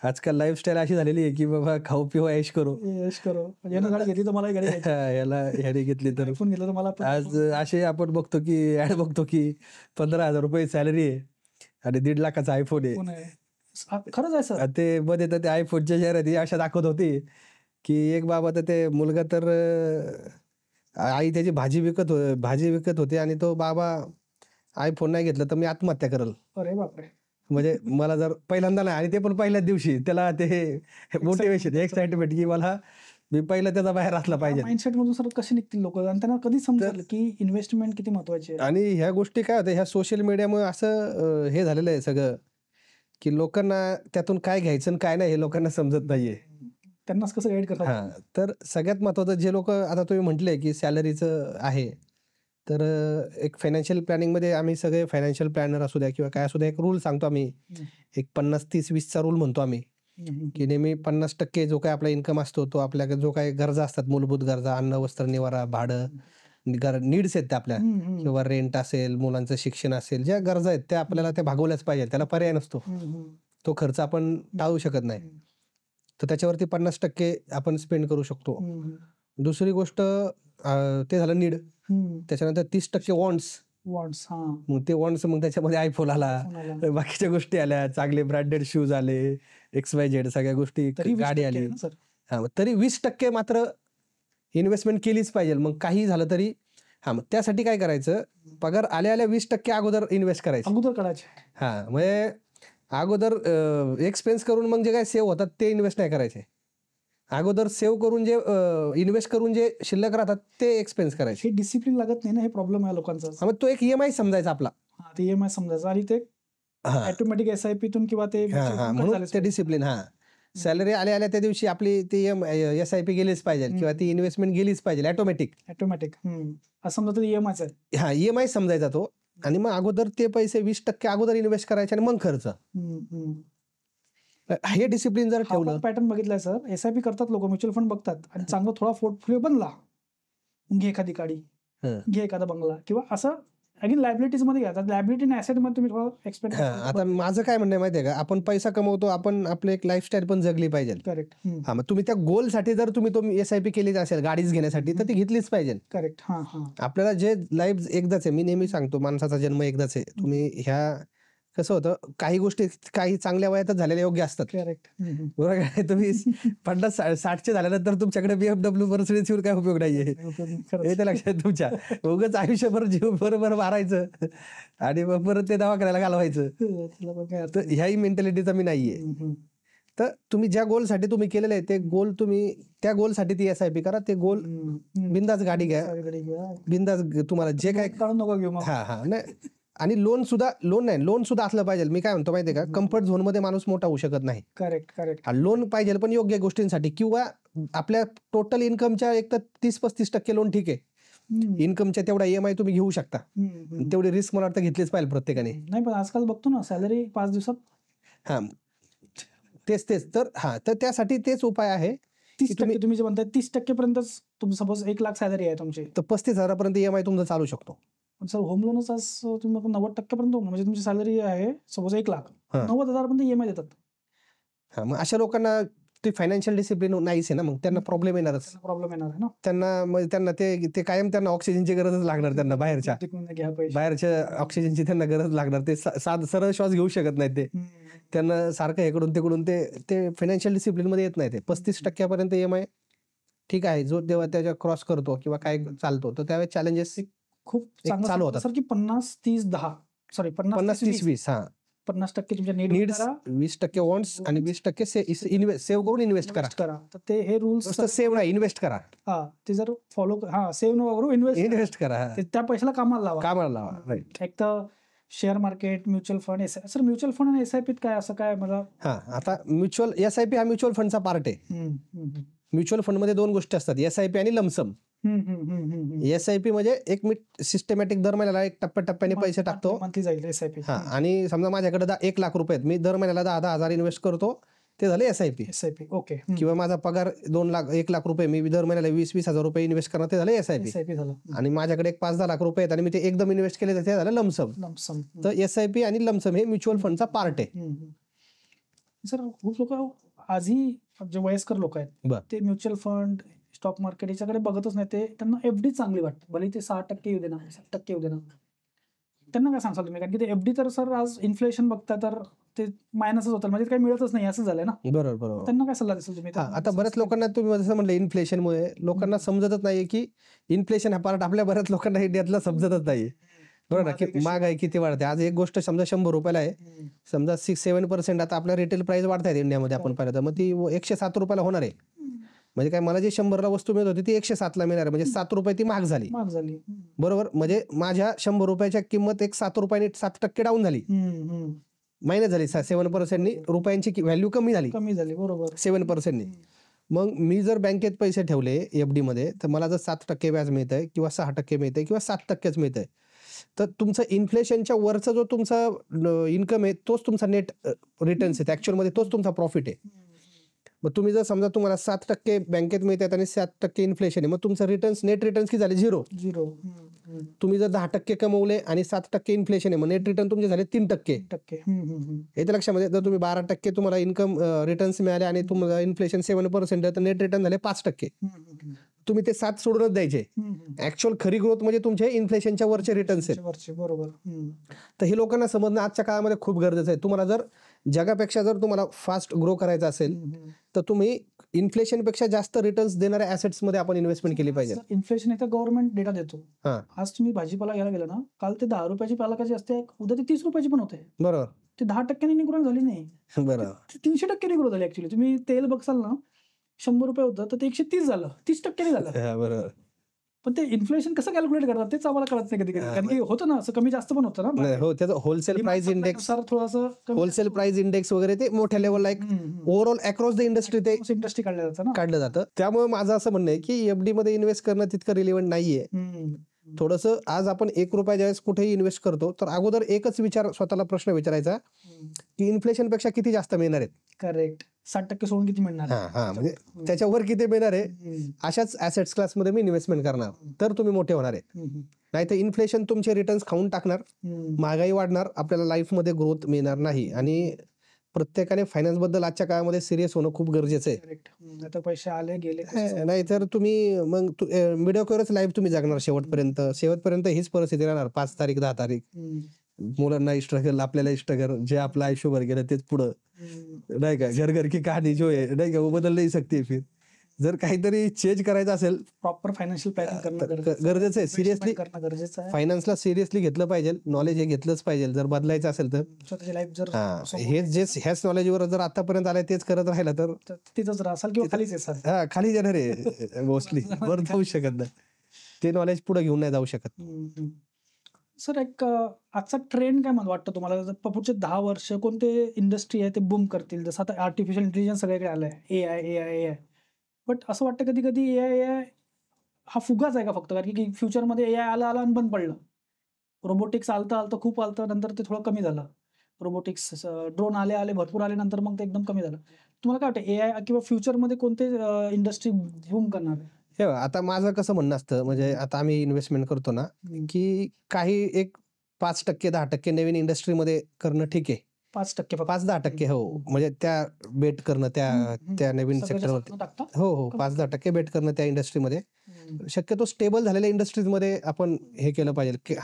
आजकाल लाईफस्टाईल अशी झालेली आहे की बाबा खाऊ पिऊ ऐश करो. यानं गाडी घेतली तर मला गाडी घ्यायची, याला ह्याने घेतली तर आयफोन घेतला तर मला पण. आज असे आपण बघतो की ऍड बघतो की 15,000 रुपये सॅलरी आहे आणि 1.5 लाखाचा आयफोन आहे. फोन आहे. खरंच आहे सर. ते मध्ये तर ते आयफोनच्या जाहिराती अशा दाखवत होती की एक बाबा तर ते मुलगा तर आई त्याची भाजी विकत होते आणि तो बाबा आयफोन नाही घेतलं तर मी आत्महत्या करल. अरे बापरे. म्हणजे मला जर पहिल्यांदा नाही, आणि ते पण पहिल्याच दिवशी त्याला ते मोटिवेशन, एक्साइटमेंट की मी पहिला त्याचा बाहेर असला पाहिजे. माइंडसेट मधून सर कसे निघतील लोक आणि त्यांना कधी समजेल की इन्व्हेस्टमेंट किती महत्वाची आहे? आणि ह्या गोष्टी काय होत्या, ह्या सोशल मीडियामुळे असं हे झालेलं आहे सगळं की लोकांना त्यातून काय घ्यायचं आणि काय नाही हे लोकांना समजत नाहीये. त्यांनाच कसं गाईड करतात? हा, तर सगळ्यात महत्वाचं जे लोक आता तुम्ही म्हटले की सॅलरीचं आहे, तर एक फायनान्शियल प्लॅनिंग मध्ये आम्ही सगळे फायनान्शियल प्लॅनर असू द्या किंवा काय असू द्या, एक रूल सांगतो आम्ही, एक 50-30-20चा रूल म्हणतो आम्ही, की नेहमी 50% जो काय आपला इन्कम असतो तो आपल्या जो काही गरजा असतात, मूलभूत गरजा, अन्न, वस्त्र, निवारा, भाडं, नीड्स आहेत त्या आपल्या, किंवा रेंट असेल, मुलांचं शिक्षण असेल, ज्या गरजा आहेत त्या आपल्याला त्या भागवल्याच पाहिजे, त्याला पर्याय नसतो, तो खर्च आपण टाळू शकत नाही. तर त्याच्यावरती 50% आपण स्पेंड करू शकतो. दुसरी गोष्ट ते झालं नीड. त्याच्यानंतर 30% वॉन्ट्स. मग ते वॉन्ट्स, मग त्याच्यामध्ये आयफोन आला, बाकीच्या गोष्टी आल्या, चांगले ब्रँडेड शूज आले, XYZ सगळ्या गोष्टी, गाडी आली. हा, तरी 20% मात्र इन्व्हेस्टमेंट केलीच पाहिजे. मग काही झालं तरी मग त्यासाठी काय करायचं, पगार आल्या 20% अगोदर इन्व्हेस्ट करायचं, अगोदर करायचे. म्हणजे अगोदर एक्सपेन्स करून मग जे काय सेव्ह होतात ते इन्व्हेस्ट नाही करायचे. अगोदर सेव्ह करून जे इन्व्हेस्ट करून जे शिल्लक राहतात ते एक्सपेन्स करायचे. हे डिसिप्लिन लागत नाही ना, हे प्रॉब्लेम आहे लोकांचा. मग तो एक EMI समजायचा आपला. ते EMI समजायचा आणि ते ऑटोमॅटिक SIP तून किंवा ते म्हणून ते डिसिप्लिन. सॅलरी आल्या त्या दिवशी आपली ती SIP गेलीच पाहिजे किंवा ती इन्व्हेस्टमेंट गेलीच पाहिजे ऑटोमॅटिक. असं समजा EMI आहे, EMI समजायचा तो. आणि मग अगोदर ते पैसे 20% अगोदर इन्व्हेस्ट करायचे आणि मग खर्च. हे डिसिप्लिन जर ठेवलं. पॅटर्न बघितलाय सर. SIP करतात लोक, म्युच्युअल फंड बघतात आणि चांगला थोडा पोर्टफोलिओ बनला, घे एखादी गाडी, घे एखादा बंगला, किंवा असं अगेन लायबिलिटीज मध्ये घ्या. लायबिलिटी आणि ऍसेट मध्ये तुम्ही थोडं एक्सपेक्ट. आता माझं काय म्हणणं माहितीये का, आपण पैसा कमवतो, आपण आपलं एक लाईफस्टाईल पण जगली पाहिजे. करेक्ट. मग तुम्ही त्या गोल साठी जर तुम्ही SIP केली असेल गाडीच घेण्यासाठी, तर ती घेतलीच पाहिजे. करेक्ट. आपल्याला जे लाईफ एकदाच आहे, मी नेहमी सांगतो माणसाचा जन्म एकदाच आहे. तुम्ही ह्या कसं होतं, काही गोष्टी काही चांगल्या वयातच झालेल्या योग्य असतात. करेक्ट. बरोबर आहे. तुम्ही 50-60चे झाल्यानंतर तुमच्याकडे BMW मर्सिडीज काय उपयोग नाहीये, हे तर लक्षात तुमच्या. उगाच आयुष्यभर जीव बरोबर मारायचं आणि मग परत ते दवाखान्याला घालवायचं, तर ह्याही मेंटॅलिटीचा मी नाहीये. तर तुम्ही ज्या गोलसाठी तुम्ही केलेलं आहे ते गोल तुम्ही त्या गोलसाठी ती SIP करा. ते गोल बिंदास गाडी घ्या, बिंदास तुम्हाला जे काय काढून नको घेऊ मग. हा नाही. आणि लोन सुद्धा असलं पाहिजे. मी काय म्हणतो माहितीये का, कम्फर्ट झोन मध्ये माणूस मोठा होऊ शकत नाही. करेक्ट. लोन पाहिजे पण योग्य गोष्टींसाठी, किंवा आपल्या टोटल इन्कमच्या एक तर 30-35% लोन ठीक आहे. इन्कमच्या तेवढा EMI तुम्ही घेऊ शकता. तेवढी रिस्क मला वाटतं घेतलीच पाहिजे प्रत्येकाने. नाही पण आजकाल बघतो ना सॅलरी 5 दिवसात. हा तेच तर त्यासाठी तेच उपाय आहे. 30% तुम्ही जे म्हणताय 30% पर्यंतच तुम्ही सपोज 1 लाख सॅलरी आहे तुमची, तर 35,000 पर्यंत EMI तुमचा चालू शकतो. पण सर होम लोनच आज तुम्ही 90% पर्यंत म्हणजे तुमची सॅलरी आहे सपोज 1 लाख, 90,000 पर्यंत EMI देतात. हा मग अशा लोकांना ते फायनान्शियल डिसिप्लिन नाहीच आहे ना, मग त्यांना प्रॉब्लेम येणार आहे ना. त्यांना ते कायम त्यांना ऑक्सिजनची गरजच लागणार. त्यांना बाहेरच्या ऑक्सिजनची त्यांना गरज लागणार. ते सरळ श्वास घेऊ शकत नाही. ते त्यांना सारखं इकडून तिकडून ते फायनान्शियल डिसिप्लिन मध्ये येत नाही. ते 35% पर्यंत EMI ठीक आहे. जो तेव्हा त्याच्या क्रॉस करतो किंवा काय चालतो तर त्यावेळेस चॅलेंजेस खूप चालू होतात सर, की 50-30-10 सॉरी 50-30-20 हा 50% तुमच्या नीड्स, 20% वॉन्ट्स आणि 20% सेव्ह करून इन्व्हेस्ट करा. तर ते हे रूल्स सेव्ह नाही, इन्व्हेस्ट करा. ते जर फॉलो सेव्ह न करू इन्व्हेस्ट करा. त्या पैशाला कामाला लावा. राईट. एक तर share market, mutual fund. Sir mutual fund आणि SIP काय असं काय मला. हा आता SIP हा म्युच्युअल फंडचा पार्ट आहे. म्युच्युअल फंड मध्ये 2 गोष्टी असतात, SIP आणि लमसम. SIP म्हणजे एक मी सिस्टमॅटिक दर महिन्याला एक टप्प्याटप्प्याने पैसे टाकतो. मंथली जाईल SIP. हा आणि समजा माझ्याकडे 1 लाख रुपये आहेत, मी दर महिन्याला 10,000 इन्व्हेस्ट करतो, ते झाले SIP. ओके. किंवा माझा पगार 1 लाख रुपये, मी दर महिन्याला 20,000 रुपये इन्व्हेस्ट करणार, ते झाले SIP झालं. आणि माझ्याकडे 5-10 लाख रुपये आहेत आणि मी ते एकदम इन्व्हेस्ट केले तर ते झालं लमसम. तर SIP आणि लमसम हे म्युच्युअल फंडचा पार्ट आहे. सर खूप लोक आजही जे वयस्कर लोक आहेत ते म्युच्युअल फंड, स्टॉक मार्केट याच्याकडे बघतच नाही. ते त्यांना FD चांगली वाटते, भले ते 6% येऊ दे ना, 7% येऊ दे ना. त्यांना काय सांगाल तुम्ही, कारण की ते FD तर सर आज इन्फ्लेशन बघता तर ते मायनसच होतं, म्हणजे काही मिळतच नाही असं झालंय ना. बरोबर. त्यांना काय सल्ला देसाल तुम्ही? आता बऱ्याच लोकांना तुम्ही जसं म्हणलं इन्फ्लेशनमुळे लोकांना समजतच नाहीये की इन्फ्लेशन हा पार्ट आपल्या बऱ्याच लोकांना इंडियातला समजतच नाही. बरोबर ना, की महागाई किती वाढते. आज एक गोष्ट समजा 100 रुपयाला आहे, समजा 6-7% आता आपल्या रिटेल प्राइस वाढतायत इंडियामध्ये आपण पाहिलं तर, मग ती 107 रुपयाला होणार आहे. म्हणजे काय, मला जी 100ला वस्तू मिळत होती ती 107ला मिळणार आहे, म्हणजे 7 रुपये ती महाग झाली. बरोबर, म्हणजे माझ्या 100 रुपयाच्या किंमत 7 रुपयाने 7% डाऊन झाली, मायनस झाली. 7%नी रुपयांची व्हॅल्यू कमी झाली. बरोबर, 7%नी. मग मी जर बँकेत पैसे ठेवले FD मध्ये तर मला जर 7% व्याज मिळतंय किंवा 6% मिळतंय किंवा 7%च मिळतंय, तर तुमचं इन्फ्लेशनच्या वरचा जो तुमचा इन्कम आहे तोच तुमचा नेट रिटर्न्स आहे, ऍक्च्युअल मध्ये तोच तुमचा प्रॉफिट आहे. मग तुम्ही जर समजा तुम्हाला 7% बँकेत मिळतात आणि 7% इन्फ्लेशन आहे, मग तुमचं रिटर्न्स, नेट रिटर्न्स किती झाले? 0. तुम्ही जर 10% कमवले आणि 7% इन्फ्लेशन आहे, मग नेट रिटर्न तुमचे झाले 3%. याच्या लक्षामध्ये जर तुम्ही 12% तुम्हाला इन्कम रिटर्न्स मिळाले आणि तुम्हाला इन्फ्लेशन 7% आहे, तर नेट रिटर्न झाले 5%. तुम्ही ते 7 सोडूनच द्यायचे. ऍक्च्युअल खरी ग्रोथ म्हणजे तुमचे इन्फ्लेशनच्या वरचे रिटर्न्स आहेत. बरोबर. तर हे लोकांना समजणं आजच्या काळामध्ये खूप गरजेचं आहे. तुम्हाला जर जगापेक्षा जर तुम्हाला फास्ट ग्रो करायचं असेल तर तुम्ही इन्फ्लेशन पेक्षा जास्त रिटर्न्स देणाऱ्या ऍसेट्स मध्ये आपण इन्व्हेस्टमेंट केली पाहिजे. इन्फ्लेशन एकदा गव्हर्नमेंट डेटा देतो. आज तुम्ही भाजीपाला घ्यायला गेला ना, काल ते 10 रुपयाची पालकाची असते, उद्या ते 30 रुपयाची पण होते. बरोबर. ते 10% ग्रोथ झाली नाही. बरोबर, 300% ग्रोथ झाली. ऍक्च्युअली तुम्ही तेल बघसाल ना, 100 रुपये होतं तर ते 130 झालं, 30% झालं. बरोबर. पण ते इन्फ्लेशन कसं कॅल्क्युलेट करतात तेच आम्हाला कळत नाही कधी कधी, कारण की होतं ना असं कमी जास्त पण होतं ना. हो, त्याचं wholesale price index, wholesale price index वगैरे ते मोठ्या लेवलला एक ओव्हरऑल अक्रॉस द इंडस्ट्री ते काढलं जातं. त्यामुळे माझं असं म्हणणं आहे की FD मध्ये इन्व्हेस्ट करणं तितकं रिलेव्हंट नाहीये. थोडंसं आज आपण 1 रुपया ज्यावेळेस कुठेही इन्व्हेस्ट करतो तर अगोदर एकच स्वतःला प्रश्न विचारायचा की इन्फ्लेशन पेक्षा किती जास्त मिळणार आहेत. करेक्ट. 60% सोडून किती मिळणार, म्हणजे त्याच्यावर किती मिळणार आहे, अशाच ऍसेट्स क्लासमध्ये मी इन्व्हेस्टमेंट करणार, तर तुम्ही मोठे होणार आहे. नाही तर इन्फ्लेशन तुमचे रिटर्न्स खाऊन टाकणार, महागाई वाढणार, आपल्याला लाईफमध्ये ग्रोथ मिळणार नाही. आणि प्रत्येकाने फायनान्स बद्दल आजच्या काळामध्ये सिरियस होणं खूप गरजेचं आहे. पैसे आले गेले, नाहीतर तुम्ही मग मिडिओकरच लाईफ तुम्ही जगणार शेवटपर्यंत हीच परिस्थिती राहणार. 5 तारीख 10 तारीख मुलांना स्ट्रगल, आपल्याला स्ट्रगल, जे आपलं आयुष्यभर गेलं तेच पुढं, नाही का. घर घर की कहाणी जो आहे, नाही का, वो बदल नाही सकती फिर. जर काहीतरी चेंज करायचं असेल प्रॉपर फायनान्शियल प्लॅनिंग करणं गरजेचं आहे. investment सिरियसली करणं गरजेचं आहे. फायनान्सला सिरियसली घेतलं पाहिजे. नॉलेज हे घेतलंच पाहिजे जर बदलायचं असेल तर. स्वतःची लाईफ जर हे जे ह्याच नॉलेजवर जर आतापर्यंत आलाय तेच करत राहिला तर तिथंच राहाल किंवा खालीच येसाल. खाली जाणार आहे मोस्टली, वर जाऊ शकत नाही. ते नॉलेज पुढे घेऊन नाही जाऊ शकत. सर एक आजचा ट्रेंड काय मला वाटतं तुम्हाला, पुढचे 10 वर्ष कोणते इंडस्ट्री आहे ते बूम करतील? जसं आता आर्टिफिशियल इंटेलिजन्स सगळीकडे आलंय, ए आय. बट असं वाटतं कधी कधी ए आय हा फुगाच आहे का फक्त? कारण की फ्युचरमध्ये ए आय आला आणि बंद पडलं. रोबोटिक्स आलतं खूप आलतं, नंतर ते थोडं कमी झालं. रोबोटिक्स ड्रोन आले भरपूर आले, नंतर मग ते एकदम कमी झालं. तुम्हाला काय वाटतं ए आय किंवा फ्युचरमध्ये कोणते इंडस्ट्री बूम करणार आहे? हे बघा, आता माझं कसं म्हणणं असतं, म्हणजे आता आम्ही इन्व्हेस्टमेंट करतो ना, की काही एक 5% 10% नवीन इंडस्ट्रीमध्ये करणं ठीक आहे. 5% फक्त 5-10% हो, म्हणजे त्या बेट करणं त्या नवीन सेक्टरवरती. हो 5-10% बेट करणं त्या इंडस्ट्रीमध्ये. शक्यतो स्टेबल झालेल्या इंडस्ट्रीजमध्ये आपण हे केलं पाहिजे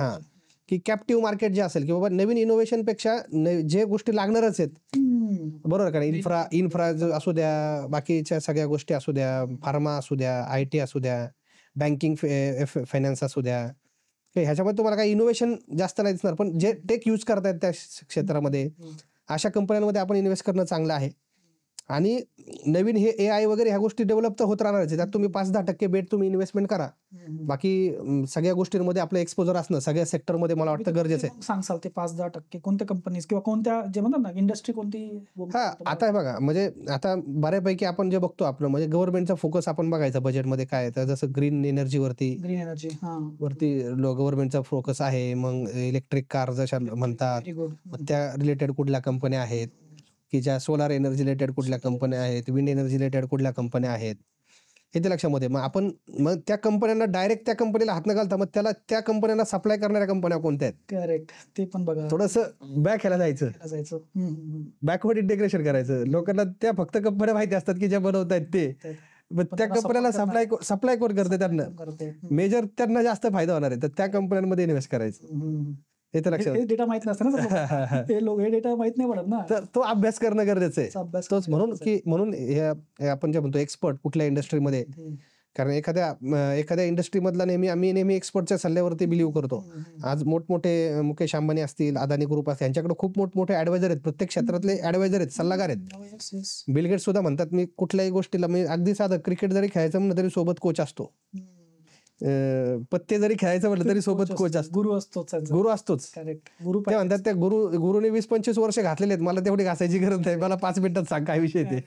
की कॅप्टिव्ह मार्केट जे असेल, की बाबा नवीन इनोव्हेशन पेक्षा जे गोष्टी लागणारच आहेत, बरोबर का नाही? इन्फ्रा असू द्या, बाकीच्या सगळ्या गोष्टी असू द्या, फार्मा असू द्या, IT असू द्या, बँकिंग फायनान्स असू द्या, ह्याच्यामध्ये तुम्हाला काही इनोव्हेशन जास्त नाही दिसणार, पण जे टेक यूज करतायत त्या क्षेत्रामध्ये अशा कंपन्यांमध्ये आपण इन्व्हेस्ट करणं चांगलं आहे. आणि नवीन हे AI वगैरे ह्या गोष्टी डेव्हलप तर होत राहणार, त्यात तुम्ही 5-10% बेट तुम्ही इन्व्हेस्टमेंट करा. बाकी सगळ्या गोष्टींमध्ये आपलं एक्सपोजर असणं सगळ्या सेक्टरमध्ये मला वाटतं गरजेचं आहे. सांगसाल ते 5-10% कोणत्या कंपनीज किंवा कोणत्या जे म्हणतात ना इंडस्ट्री कोणती? आता बघा, म्हणजे आता बऱ्यापैकी आपण जे बघतो आपलं, म्हणजे गव्हर्नमेंटचा फोकस आपण बघायचा बजेटमध्ये काय आहे, तर जसं ग्रीन एनर्जी वरती गव्हर्नमेंटचा फोकस आहे. मग इलेक्ट्रिक कार जशा म्हणतात, मग त्या रिलेटेड कुठल्या कंपन्या आहेत, की ज्या सोलार एनर्जी रिलेटेड कुठल्या कंपन्या आहेत, विंड एनर्जी रिलेटेड कुठल्या कंपन्या आहेत, हे ते लक्षामध्ये. मग त्या कंपन्यांना डायरेक्ट त्या कंपनीला हात न घालता मग त्या कंपन्यांना सप्लाय करणाऱ्या कंपन्या कोणत्या आहेत? करेक्ट, ते पण बघा. थोडंसं बॅक ह्याला जायचं, बॅकवर्ड इंटिग्रेशन करायचं. लोकांना त्या फक्त कंपन्या माहिती असतात की ज्या बनवतायत ते, मग त्या कंपन्याला सप्लाय कोण करते, त्यांना मेजर त्यांना जास्त फायदा होणार आहे, तर त्या कंपन्यांमध्ये इन्व्हेस्ट करायचं. हे तर लक्षात, डेटा माहित नसतं ना, हे डेटा माहित नाही पडत ना, तर तो अभ्यास करणं गरजेचं आहे. तोच म्हणून हे आपण जे म्हणतो एक्सपर्ट कुठल्या इंडस्ट्रीमध्ये, कारण एखाद्या इंडस्ट्रीमधला आम्ही नेहमी एक्सपर्टच्या सल्ल्यावरती बिलीव्ह करतो. आज मोठमोठे मुकेश अंबानी असतील, अदानी ग्रुप असतील, यांच्याकडे खूप मोठमोठे ऍडवायझर आहेत, प्रत्येक क्षेत्रातले ऍडवायझर आहेत, सल्लागार आहेत. बिल गेट्स सुद्धा म्हणतात, मी कुठल्याही गोष्टीला, मी अगदी साधं क्रिकेट जरी खेळायचं म्हणलं तरी सोबत कोच असतो, पत्ते जरी खेळायचं म्हटलं तरी सोबत कोच असतो, गुरु असतोच. ते म्हणतात त्या गुरुने 20-25 वर्ष घातलेले आहेत, मला तेवढी घासायची गरज नाही, मला 5 मिनिटात सांग काय विषय ते,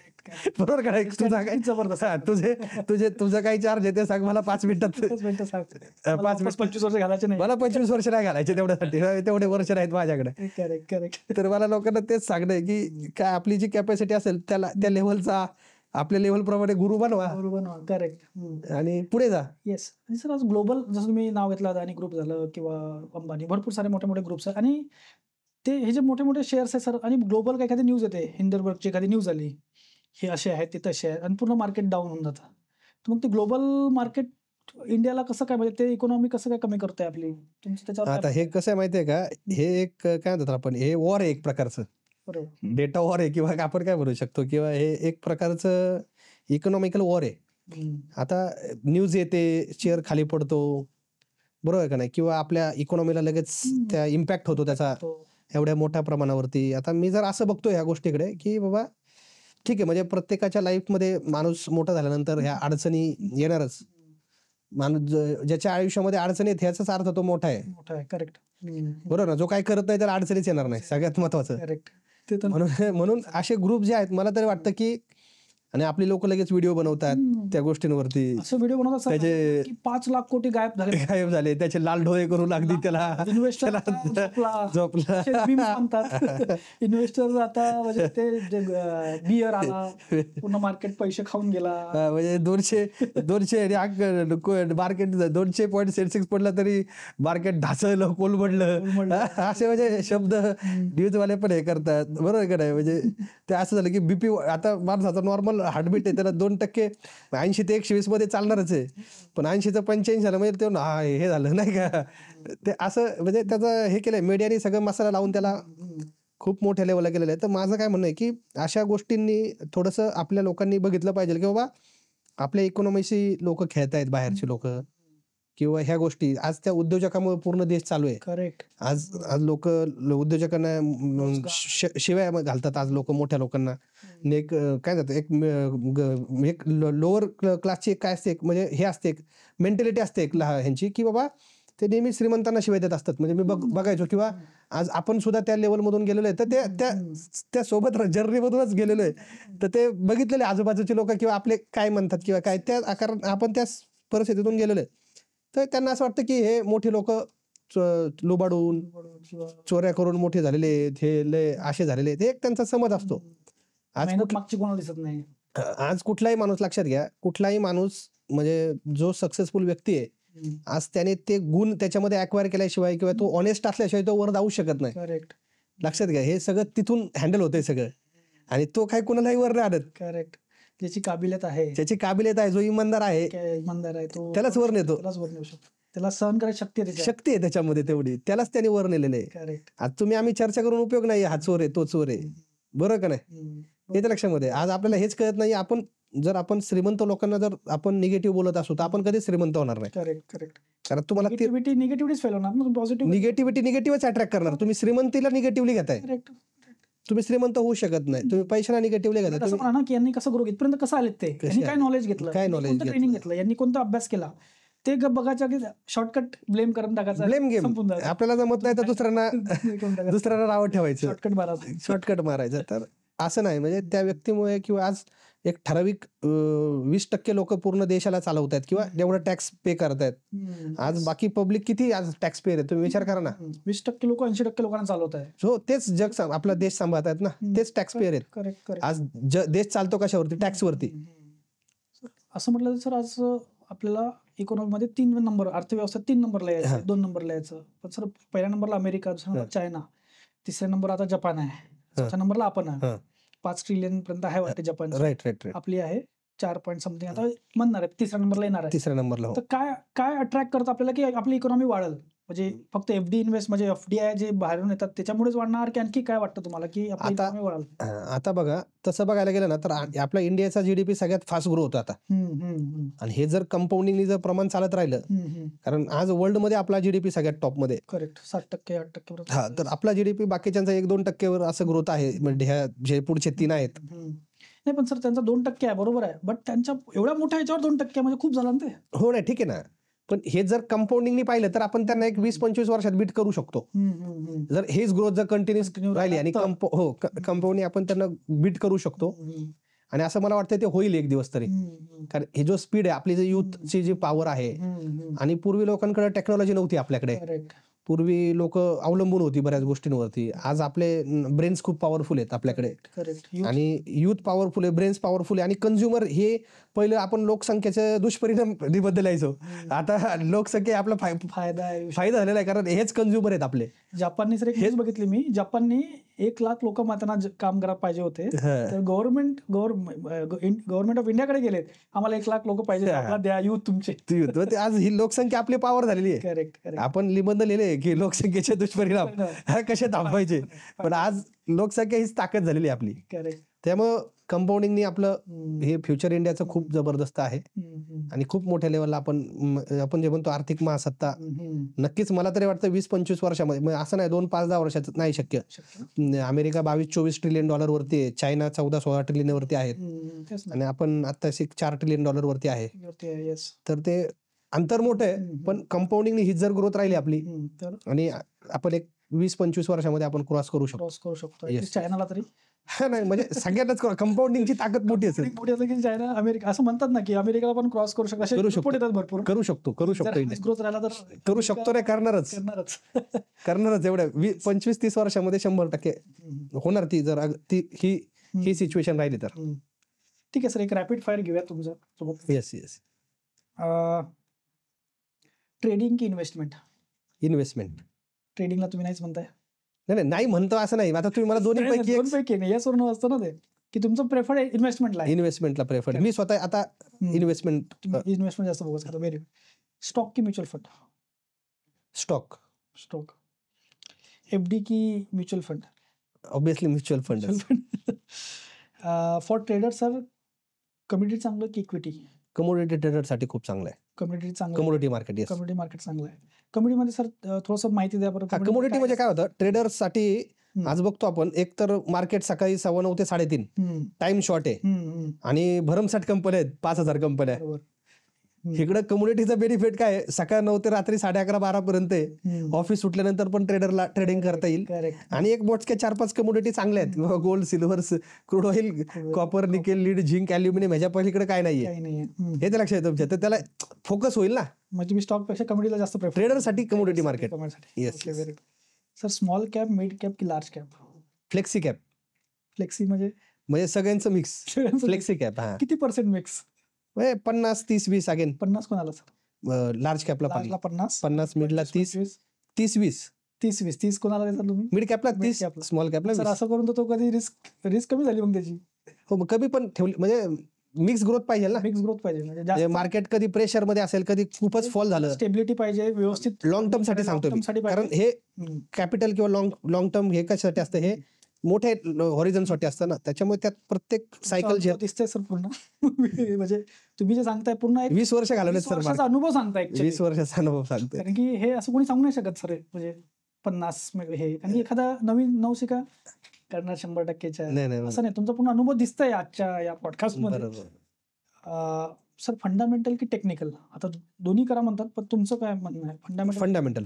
बरोबर का? तुझा काय जबरदस्त तुझं काही चार्ज आहे ते सांग मला 5 मिनिटात. 25 वर्ष घालायचे नाही, मला 25 वर्ष नाही घालायचे तेवढ्यासाठी, तेवढे वर्ष नाहीत माझ्याकडे. तर मला लोकांना तेच सांगणं आहे की काय आपली जी कॅपॅसिटी असेल त्या लेव्हलचा, आपल्या लेव्हल प्रमाणे गुरु बनवा. करेक्ट, आणि पुढे जा. येस. सर आज ग्लोबल, जसं तुम्ही नाव घेतलं अदानी ग्रुप झालं किंवा अंबानी, भरपूर सारे मोठे मोठे ग्रुप्स आहेत, आणि ते हे जे मोठे मोठे शेअर्स आहेत सर, आणि ग्लोबल काय एखादी न्यूज येते, हिंडरबर्गची एखादी न्यूज आली, हे असे आहेत ते तसे आहेत, आणि पूर्ण मार्केट डाऊन होऊन जातं. तर मग ते ग्लोबल मार्केट इंडियाला कसं काय, म्हणजे ते इकॉनॉमी कसं काय कमी करतोय आपली? त्याच्यावर आता हे कसं आहे माहितीये का, हे एक काय म्हणतात आपण, हे वॉर आहे एक प्रकारचं, डेटा वॉर आहे, किंवा आपण काय म्हणू शकतो, किंवा हे एक प्रकारचं इकॉनॉमिकल वॉर आहे. आता न्यूज येते, शेअर खाली पडतो, बरोबर आहे का नाही, किंवा आपल्या इकॉनॉमीला लगेच त्या इम्पॅक्ट होतो त्याचा एवढ्या मोठ्या प्रमाणावरती. आता मी जर असं बघतो ह्या गोष्टीकडे की बाबा ठीक आहे, म्हणजे प्रत्येकाच्या लाईफमध्ये माणूस मोठा झाल्यानंतर ह्या अडचणी येणारच. माणूस ज्याच्या आयुष्यामध्ये अडचणी आहेत ह्याचाच अर्थ तो मोठा आहे. करेक्ट, बरोबर ना? जो काही करत नाही त्याला अडचणीच येणार नाही, सगळ्यात महत्वाचं. करेक्ट. म्हणून असे ग्रुप जे आहेत, मला तरी वाटतं की, आणि आपली लोक लगेच व्हिडिओ बनवतात त्या गोष्टींवरती, असं व्हिडिओ बनवतात त्याचे 5 लाख कोटी गायब झाले, त्याचे लाल डोळे करून अगदी त्याला इन्व्हेस्टर आता म्हणजे ते बियर आला, पूर्ण मार्केट पैसे खाऊन गेला, म्हणजे 200 मार्केट 200.66 पडलं तरी मार्केट ढासळलं, कोलमडलं, असे म्हणजे शब्द न्यूजवाले पण हे करतात, बरोबर का नाही? म्हणजे ते असं झालं की बीपी, आता माणसाचा नॉर्मल हार्टबीट आहे त्याला 2%, 80 ते 120 मध्ये चालणारच आहे, पण 80 ते 85 झालं म्हणजे ते हे झालं नाही का, ते असं म्हणजे त्याचं हे केलंय मीडियाने, सगळं मसाला लावून त्याला खूप मोठ्या लेवलला केलेलं आहे. तर माझं काय म्हणणं आहे की अशा गोष्टींनी थोडंसं आपल्या लोकांनी बघितलं पाहिजे की बाबा आपल्या इकॉनॉमीशी लोक खेळतायत, बाहेरचे लोक, किंवा ह्या गोष्टी आज त्या उद्योजकामुळे पूर्ण देश चालू आहे. करेक्ट. आज आज लोक उद्योजकांना शिवाय घालतात आज लोक मोठ्या लोकांना. आणि एक काय जातं एक लोअर क्लासची काय असते, एक म्हणजे हे असते, एक मेंटॅलिटी असते एक ह्यांची, की बाबा ते नेहमी श्रीमंतांना शिवाय देत असतात. म्हणजे मी बघायचो, किंवा आज आपण सुद्धा त्या लेवलमधून गेलेलो आहे, तर त्या सोबत जर्नीमधूनच गेलेलो आहे. तर ते बघितलेले आजूबाजूचे लोक किंवा आपले काय म्हणतात किंवा काय, त्या कारण आपण त्या परिस्थितीतून गेलेलो आहे. तर त्यांना असं वाटतं की हे मोठे लोक लुबाडून चोऱ्या करून मोठे झालेले आहेत, हे लय असे झालेले आहेत, एक त्यांचा समज असतो. आज मागची कोणाला दिसत नाही. आज कुठलाही माणूस, लक्षात घ्या, कुठलाही माणूस म्हणजे जो सक्सेसफुल व्यक्ती आहे, आज त्याने ते गुण त्याच्यामध्ये अक्वायर केल्याशिवाय किंवा तो ऑनेस्ट असल्याशिवाय तो वर जाऊ शकत नाही. करेक्ट. लक्षात घ्या, हे सगळं तिथून हँडल होतंय सगळं, आणि तो काही कोणालाही वर नाही आणत. करेक्ट. ज्याची काबिलियत आहे, ज्याची काबिलियत आहे, जो इमानदार आहे, इमानदार आहे, तो त्यालाच वर नेतो. त्यालाच वर नेऊ शकतो. त्याला सहन करायची शक्ती आहे त्याच्यामध्ये तेवढी, त्यालाच त्याने वर नेलेलं आहे. करेक्ट. आज तुम्ही आम्ही चर्चा करून उपयोग नाही, हा चोर आहे, तो चोर आहे, बरोबर का नाही? हे तर लक्षामध्ये. आज आपल्याला हेच कळत नाही, आपण जर आपण श्रीमंत लोकांना जर आपण निगेटिव्ह बोलत असू तर आपण कधीच श्रीमंत होणार नाही. करेक्ट. करेक्ट. कारण तुम्हाला निगेटिव्हिटीच फेल होणार, पॉझिटिव्ह निगेटिव्हिटीच अट्रॅक्ट करणार. तुम्ही श्रीमंतीला निगेटिव्हली घेताय, करेक्ट. तुम्ही श्रीमंत होऊ शकत नाही. तुम्ही पैशाला निगेटिव्हली घेताय. असं म्हणा ना की यांनी कसं ग्रो इथपर्यंत कसं आलेत ते, यांनी काय नॉलेज घेतलं, काय knowledge ट्रेनिंग घेतलं, यांनी कोणता अभ्यास केला, ते बघायचं की शॉर्टकट ब्लेम करून टाकायचं. Blame game. आपल्याला जमत नाही तर दुसऱ्यांना नाव ठेवायचं, शॉर्टकट मारायचं. तर असं नाही. म्हणजे त्या व्यक्तीमुळे किंवा आज एक ठराविक 20% लोक पूर्ण देशाला चालवतायत किंवा एवढं टॅक्स पे करतायत. आज बाकी पब्लिक किती आज टॅक्स पेयर आहे, तुम्ही विचार करा ना. 20% लोक 80% लोकांना चालवत आहे. हो, तेच जग आपला देश सांभाळतायत ना, तेच टॅक्स पेयर आहेत. करेक्ट. आज देश चालतो कशावरती? टॅक्सवरती. असं म्हटलं तर सर, आज आपल्याला इकॉनॉमीमध्ये 3 नंबर, अर्थव्यवस्था 3 नंबरला यायचं, 2 नंबरला यायचं. पण सर पहिल्या नंबरला अमेरिका, दुसऱ्या नंबर चायना, तिसऱ्या नंबर आता जपान आहे, चौथ्या नंबरला आपण आहे. 5 ट्रिलियन पर्यंत आहे वाटते जपान. राईट. आपली आहे 4 पॉईंट समथिंग. आता म्हणणार आहे तिसऱ्या नंबरला येणार आहे. तिसऱ्या नंबरला. तर काय अट्रॅक्ट करतं आपल्याला की आपली इकॉनॉमी वाढेल? म्हणजे फक्त एफडी इन्व्हेस्ट, म्हणजे एफडीआय जे बाहेरून येतात त्याच्यामुळेच वाढणार, की आणखी काय वाटतं तुम्हाला की आपली इकॉनॉमी वाढेल? आता बघा, तसं बघायला गेलं ना तर आपला इंडियाचा जीडीपी सगळ्यात फास्ट ग्रो होता आता. आणि हे जर कंपाऊंडिंग जर प्रमाण चालत राहिलं, कारण आज वर्ल्ड मध्ये आपला जीडीपी सगळ्यात टॉप मध्ये. करेक्ट. 7%, 8%. हा, तर आपला जीडीपी बाकीच्यांचा 1-2% वर असं ग्रोथ आहे. म्हणजे ह्या जे पुढचे 3 आहेत. नाही पण सर त्यांचा 2% आहे, बरोबर आहे, बट त्यांच्या एवढ्या मोठ्या याच्यावर 2% म्हणजे खूप झालं ना ते. हो नाही, ठीक आहे ना, पण हे जर कंपाऊंडिंगनी पाहिलं तर आपण त्यांना एक 20-25 वर्षात बीट करू शकतो. जर हेच ग्रोथ जर कंटिन्यूस राहिली आणि कंपाऊंडिंग आपण त्यांना बीट करू शकतो. आणि असं मला वाटतं ते होईल एक दिवस तरी. कारण हे जो स्पीड आहे, आपली जी युथची जी पॉवर आहे, आणि पूर्वी लोकांकडे टेक्नॉलॉजी नव्हती आपल्याकडे. पूर्वी लोक अवलंबून होती बऱ्याच गोष्टींवरती. आज आपले ब्रेन्स खूप पॉवरफुल आहेत आपल्याकडे, आणि युथ पॉवरफुल आहे, ब्रेन्स पॉवरफुल आहे. आणि कंझ्युमर हे पहिलं आपण लोकसंख्येचे दुष्परिणाम बद्दल यायचो, आता लोकसंख्या आपला फायदा झालेला आहे, कारण हेच कंझ्युमर आहेत आपले. जपाननी सर हेच बघितले मी, जपाननी 1 लाख लोक त्यांना काम करायला पाहिजे होते, तर गव्हर्नमेंट ऑफ इंडियाकडे गेले, आम्हाला 1 लाख लोक पाहिजे, द्या युथ तुमचे. आज ही लोकसंख्या आपली पॉवर झालेली आहे. करेक्ट. आपण निबंध लिहिले की लोकसंख्येचे दुष्परिणाम कसे थांबवायचे, पण आज लोकसंख्या हीच ताकद झालेली आहे आपली. त्यामुळं कंपाऊंडिंगनी आपलं हे फ्युचर इंडियाचं खूप जबरदस्त आहे. आणि खूप मोठ्या लेवलला आपण जे म्हणतो आर्थिक महासत्ता, नक्कीच मला तरी वाटतं 20-25 वर्षामध्ये, असं नाही 2-5-10 वर्षात नाही शक्य. अमेरिका 22-24 ट्रिलियन डॉलर वरती आहे, चायना 14-16 ट्रिलियन वरती आहेत, आणि आपण आता 4 ट्रिलियन डॉलर वरती आहे. तर ते अंतर मोठं आहे, पण कंपाऊंडिंगनी ही जर ग्रोथ राहिली आपली, आणि आपण एक 20-25 वर्षामध्ये आपण क्रॉस करू शकतो. चायनाला तरी नाही, म्हणजे सगळ्यांनाच कंपाऊंडिंगची ताकद मोठी असेल. चायना, अमेरिका, असं म्हणतात ना की अमेरिकेला पण क्रॉस करू शकतो, भरपूर करू शकतो. ग्रोथ राहिला तर करू शकतो, नाही करणारच. एवढ्या 25-30 वर्षामध्ये 100% होणार ती, जर ही सिच्युएशन राहिली तर. ठीक आहे सर, एक रॅपिड फायर घेऊया तुमच्या सोबत. येस. ट्रेडिंग की इन्व्हेस्टमेंट? ट्रेडिंगला तुम्ही नाहीच म्हणताय? नाही म्हणतो असं नाही. आता तुम्ही मला दोन्हीपैकी याच वरून असतं ना ते, की तुमचं प्रेफर्ड इन्व्हेस्टमेंटला प्रेफर्ड. मी स्वतः आता इन्व्हेस्टमेंट जास्त फोकस करतो. Very good. स्टॉक की म्युच्युअल फंड? स्टॉक. एफडी की mutual fund? Obviously mutual fund. For trader sir, commodity चांगलं की इक्विटी? कमोडिटी ट्रेडरसाठी खूप चांगलं आहे. कम्युनिटी चांगलं commodity market yes. Community market चांगलं आहे. कम्युनिटीमध्ये सर थोडंसं माहिती द्या बरं. कमोडिटी म्हणजे काय होतं ट्रेडर्ससाठी आज बघतो आपण एक तर मार्केट सकाळी 9:15 ते 3:30 टाइम शॉर्ट आहे आणि भरमसाठ कंपन्या आहेत 5,000 कंपन्या. इकडं कम्युनिटीचा बेनिफिट काय आहे, सकाळ 9 ते रात्री 11:30-12 पर्यंत ऑफिस सुटल्यानंतर पण ट्रेडरला ट्रेडिंग करता येईल आणि एक मोजक्या 4-5 कमोडिटी चांगल्या आहेत. Gold, silver, crude oil, copper, nickel, lead, zinc, aluminium ह्याच्या पलीकडे काय नाहीये हे तर लक्षात तुमच्या. तर त्याला फोकस होईल ना. म्हणजे मी स्टॉक पेक्षा कम्युनिटीला जास्त प्रेफर. ट्रेडरसाठी commodity market. Yes. Sir small cap, mid cap की large cap? Flexi cap. Flexi म्हणजे सगळ्यांचं मिक्स. Flexi cap. हा किती पर्सेंट मिक्स? 50, 30, 20 अगेन. 50 कोणाला सर? लार्ज कॅपला 50, मिडला 30, 30, 20. 30-20. 30 कोणाला देतात तुम्ही? मिड कॅपला 30, स्मॉल कॅपला 20. सर असं करून तो कधी रिस्क कमी झाली मग त्याची? हो, मग कमी पण ठेवली म्हणजे मिक्स ग्रोथ पाहिजे ना. मिक्स ग्रोथ पाहिजे म्हणजे मार्केट कधी प्रेशर मध्ये असेल, कधी खूपच फॉल झालं. स्टेबिलिटी पाहिजे व्यवस्थित. लॉंग टर्म साठी सांगतो मी, कारण हे कॅपिटल किंवा लॉंग टर्म हे कशासाठी असतं, हे मोठे हॉरिझॉन साठी असतं ना, त्याच्यामुळे त्यात प्रत्येक सायकल जे दिसतंय सर पूर्ण. म्हणजे तुम्ही जे सांगताय पूर्ण 20 वर्ष घालवले सर. अनुभव सांगताय. 20 वर्षाचा अनुभव सांगतोय. कारण की हे असं कोणी सांगू नाही शकत सर. म्हणजे 50 हे, कारण की एखादा नवीन नवशिका करणार 100%च्या नाही असं नाही. तुमचा पूर्ण अनुभव दिसतंय आजच्या या पॉडकास्ट मध्ये. सर फंडामेंटल की टेक्निकल? आता दोन्ही करा म्हणतात, पण तुमचं काय म्हणणं आहे? फंडामेंटल.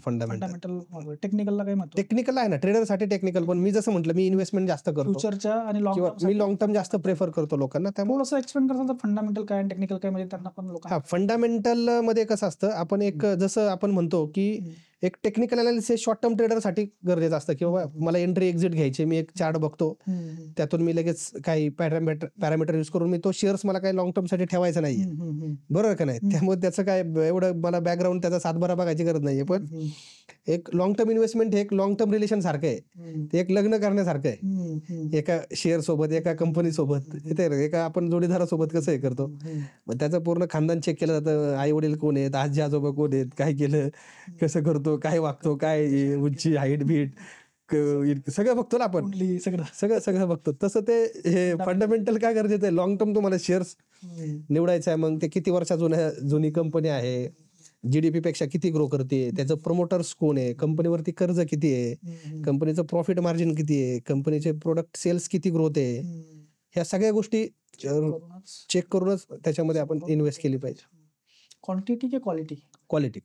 टेक्निकलला काय म्हणतो? टेक्निकल आहे ना ट्रेडरसाठी टेक्निकल, पण मी जसं म्हटलं मी इन्व्हेस्टमेंट जास्त करतो फ्युचरच्या आणि मी लॉंग टर्म जास्त प्रेफर करतो लोकांना. त्यामुळे थोडंसं एक्सप्लेन करताल तर फंडामेंटल काय आणि टेक्निकल काय, म्हणजे त्यांना पण लोक. फंडामेंटल मध्ये कसं असतं, आपण एक जसं आपण म्हणतो की एक टेक्निकल अनालिसिस शॉर्ट टर्म ट्रेडरसाठी गरजेचं असतं, की बाबा मला एंट्री एक्झिट घ्यायची, मी एक चार्ट बघतो, त्यातून मी लगेच काही पॅरामीटर युज करून मी तो शेअर्स मला काही लॉंग टर्म साठी ठेवायचा नाहीये, बरोबर का नाही. त्यामुळे त्याचं काय एवढं मला बॅकग्राऊंड त्याचा सातबारा बघायची गरज नाहीये. पण एक लॉंग टर्म इन्व्हेस्टमेंट हे एक लॉंग टर्म रिलेशन सारखं आहे, ते एक लग्न करण्यासारखं आहे. एका शेअर सोबत, एका कंपनी सोबत, एका आपण जोडीदारासोबत कसं हे करतो, मग त्याचं पूर्ण खानदान चेक केलं जातं. आई वडील कोण आहेत, आजी आजोबा कोण आहेत, काय केलं, कसं करतो, काय वागतो, काय उंची, हाईट बीट सगळं बघतो ना आपण. सगळं बघतो. तसं ते हे फंडामेंटल काय गरजेचं आहे, लॉंग टर्म तुम्हाला शेअर्स निवडायचं आहे. मग ते किती वर्षा जुनी कंपनी आहे, जीडीपी पेक्षा किती ग्रो करते, त्याचं प्रमोटर्स कोण आहे, कंपनीवरती कर्ज किती आहे, कंपनीचं प्रॉफिट मार्जिन किती आहे, कंपनीचे प्रोडक्ट सेल्स किती ग्रोथ आहे, ह्या सगळ्या गोष्टी चेक करूनच त्याच्यामध्ये आपण इन्व्हेस्ट केली पाहिजे. क्वांटिटी की क्वालिटी? क्वालिटी.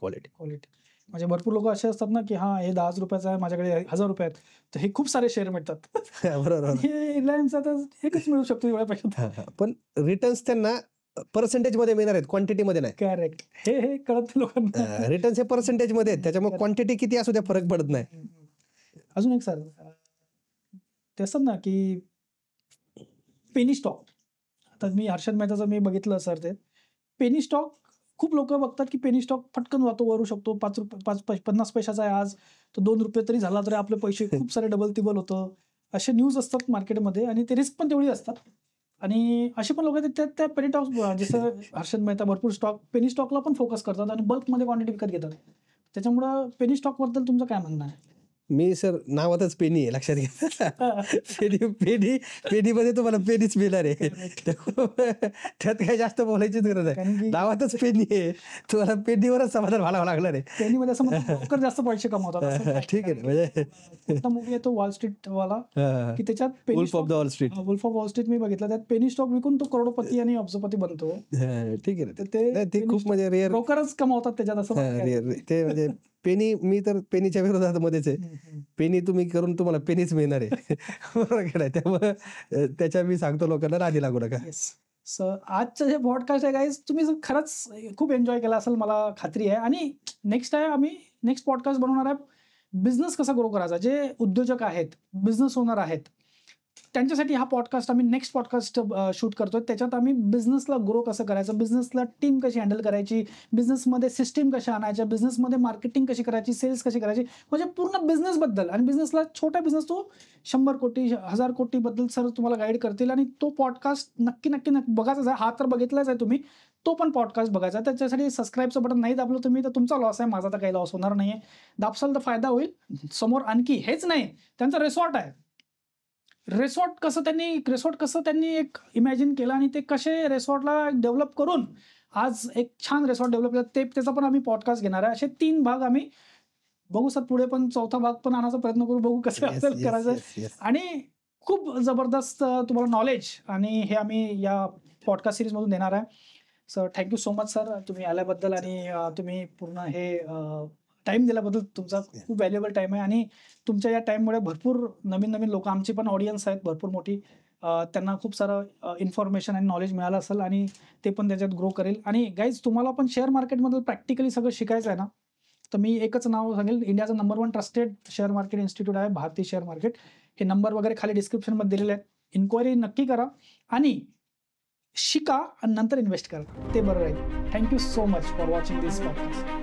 म्हणजे भरपूर लोक असे असतात ना की हा हे 10 रुपयाचा आहे, माझ्याकडे 1000 रुपये आहेत, तर हे खूप सारे शेअर मिळतात. बरोबर. रिलायन्सचा तर एकच मिळू शकतो एवढ्या पैशात. पण रिटर्न्स त्यांना पर्सेंटेज मध्ये मिळणार आहेत, क्वांटिटी मध्ये नाही. करेक्ट. हे कळत लोकांना. रिटर्न्स हे पर्सेंटेज मध्ये आहेत, त्याच्यामुळे क्वांटिटी किती असू द्या फरक पडत नाही. अजून एक सर, ते असतात ना की पेनी स्टॉक. आता मी हर्षद मेहताचं मी बघितलं सर, ते पेनी स्टॉक खूप लोक बघतात की पेनी स्टॉक पटकन वरू शकतो. 50 पैशाचा आहे आज, तर 2 रुपये तरी झाला तरी आपले पैसे खूप सारे डबल तिबल होतं, असे न्यूज असतात मार्केटमध्ये. आणि ते रिस्क पण तेवढी असतात. आणि असे पण लोक त्या पेनी स्टॉक, जसं हर्षद मेहता भरपूर स्टॉक पेनी स्टॉकला पण फोकस करतात आणि बल्कमध्ये क्वांटिटी विकत घेतात. त्याच्यामुळं पेनी स्टॉक बद्दल तुमचं काय म्हणणं आहे? मी सर नावातच पेनी आहे, लक्षात घ्या. पेनी मध्ये तुम्हाला पेनीच मिळणार आहे, त्यात काही जास्त बोलायचीच गरज आहे. नावातच पेनी आहे, तुम्हाला पेनीवरच समाधान व्हावं लागणार आहे. पेनीमध्ये असं ब्रोकर जास्त पैसे कमवतात. ठीक आहे. म्हणजे मूवी आहे तो वॉल स्ट्रीट वाला, की त्याच्यात वुल्फ ऑफ वॉल स्ट्रीट मी बघितलं, त्यात पेनी स्टॉक विकून तो करोडपती आणि अब्जपती बनतो. ठीक आहे. ते खूप म्हणजे रेअर ब्रोकरच कमवतात त्याच्यात असं. ते म्हणजे पेनी, मी तर पेनीच्या विरोधात मध्येच आहे. पेनी तुम्ही करून तुम्हाला पेनीच मिळणार आहे, बरोबर आहे. त्यामुळे त्याच्या मी सांगतो लोकांना नादी लागू नका. आजचं जे पॉडकास्ट आहे गाईज, तुम्ही खरंच खूप एन्जॉय केला असेल मला खात्री आहे. आणि नेक्स्ट आहे आम्ही नेक्स्ट पॉडकास्ट बनवणार आहे बिझनेस कसा ग्रो करायचा. जे उद्योजक आहेत, बिझनेस ओनर आहेत, त्यांच्यासाठी हा पॉडकास्ट आम्ही नेक्स्ट पॉडकास्ट शूट करतोय. त्याच्यात आम्ही बिझनेसला ग्रो कसं करायचं, बिझनेसला टीम कशी हँडल करायची, बिझनेसमध्ये सिस्टीम कशा आणायच्या, बिझनेसमध्ये मार्केटिंग कशी करायची, सेल्स कशी करायची, म्हणजे पूर्ण बिझनेसबद्दल. आणि बिझनेसला छोटा बिझनेस तो 100 कोटी 1000 कोटीबद्दल सर तुम्हाला गाईड करतील. आणि तो पॉडकास्ट नक्की बघायचा आहे. हा तर बघितलाच आहे तुम्ही, तो पण पॉडकास्ट बघायचा. त्याच्यासाठी सबस्क्राईबचं बटन नाही दाबलं तुम्ही तर तुमचा लॉस आहे, माझा तर काही लॉस होणार नाही आहे. दाबसाल तर फायदा होईल. समोर आणखी हेच नाही, त्यांचा रिसॉर्ट आहे. रिसॉर्ट कसं त्यांनी एक इमॅजिन केलं आणि ते कसे रिसॉर्टला डेव्हलप करून आज एक छान रिसॉर्ट डेव्हलप केलं त्याचा पण आम्ही पॉडकास्ट घेणार आहे. असे 3 भाग आम्ही बघू सर पुढे, पण 4था भाग पण आणायचा प्रयत्न करू, बघू कसं Yes, आपल्याला yes, करायचं. yes, yes. आणि खूप जबरदस्त तुम्हाला नॉलेज आणि हे आम्ही या पॉडकास्ट सिरीज मधून देणार आहे. Sir thank you so much sir, तुम्ही आल्याबद्दल आणि तुम्ही पूर्ण हे टाइम दिल्याबद्दल. तुमचा खूप व्हॅल्युएबल टाइम आहे आणि तुमच्या या टाइममुळे भरपूर नवीन लोक, आमची पण ऑडियन्स आहेत भरपूर मोठी, त्यांना खूप सारं इन्फॉर्मेशन आणि नॉलेज मिळालं असेल आणि ते पण त्याच्यात ग्रो करेल. आणि गाईज तुम्हाला पण शेअर मार्केटमधलं प्रॅक्टिकली सगळं शिकायचं आहे ना, तर मी एकच नाव सांगेल, इंडियाचं number 1 trusted share market institute आहे भारतीय शेअर मार्केट. हे नंबर वगैरे खाली डिस्क्रिप्शनमध्ये दिलेले आहेत. इन्क्वायरी नक्की करा आणि शिका आणि नंतर इन्व्हेस्ट करा, ते बरं राहील. Thank you so much for watching this podcast.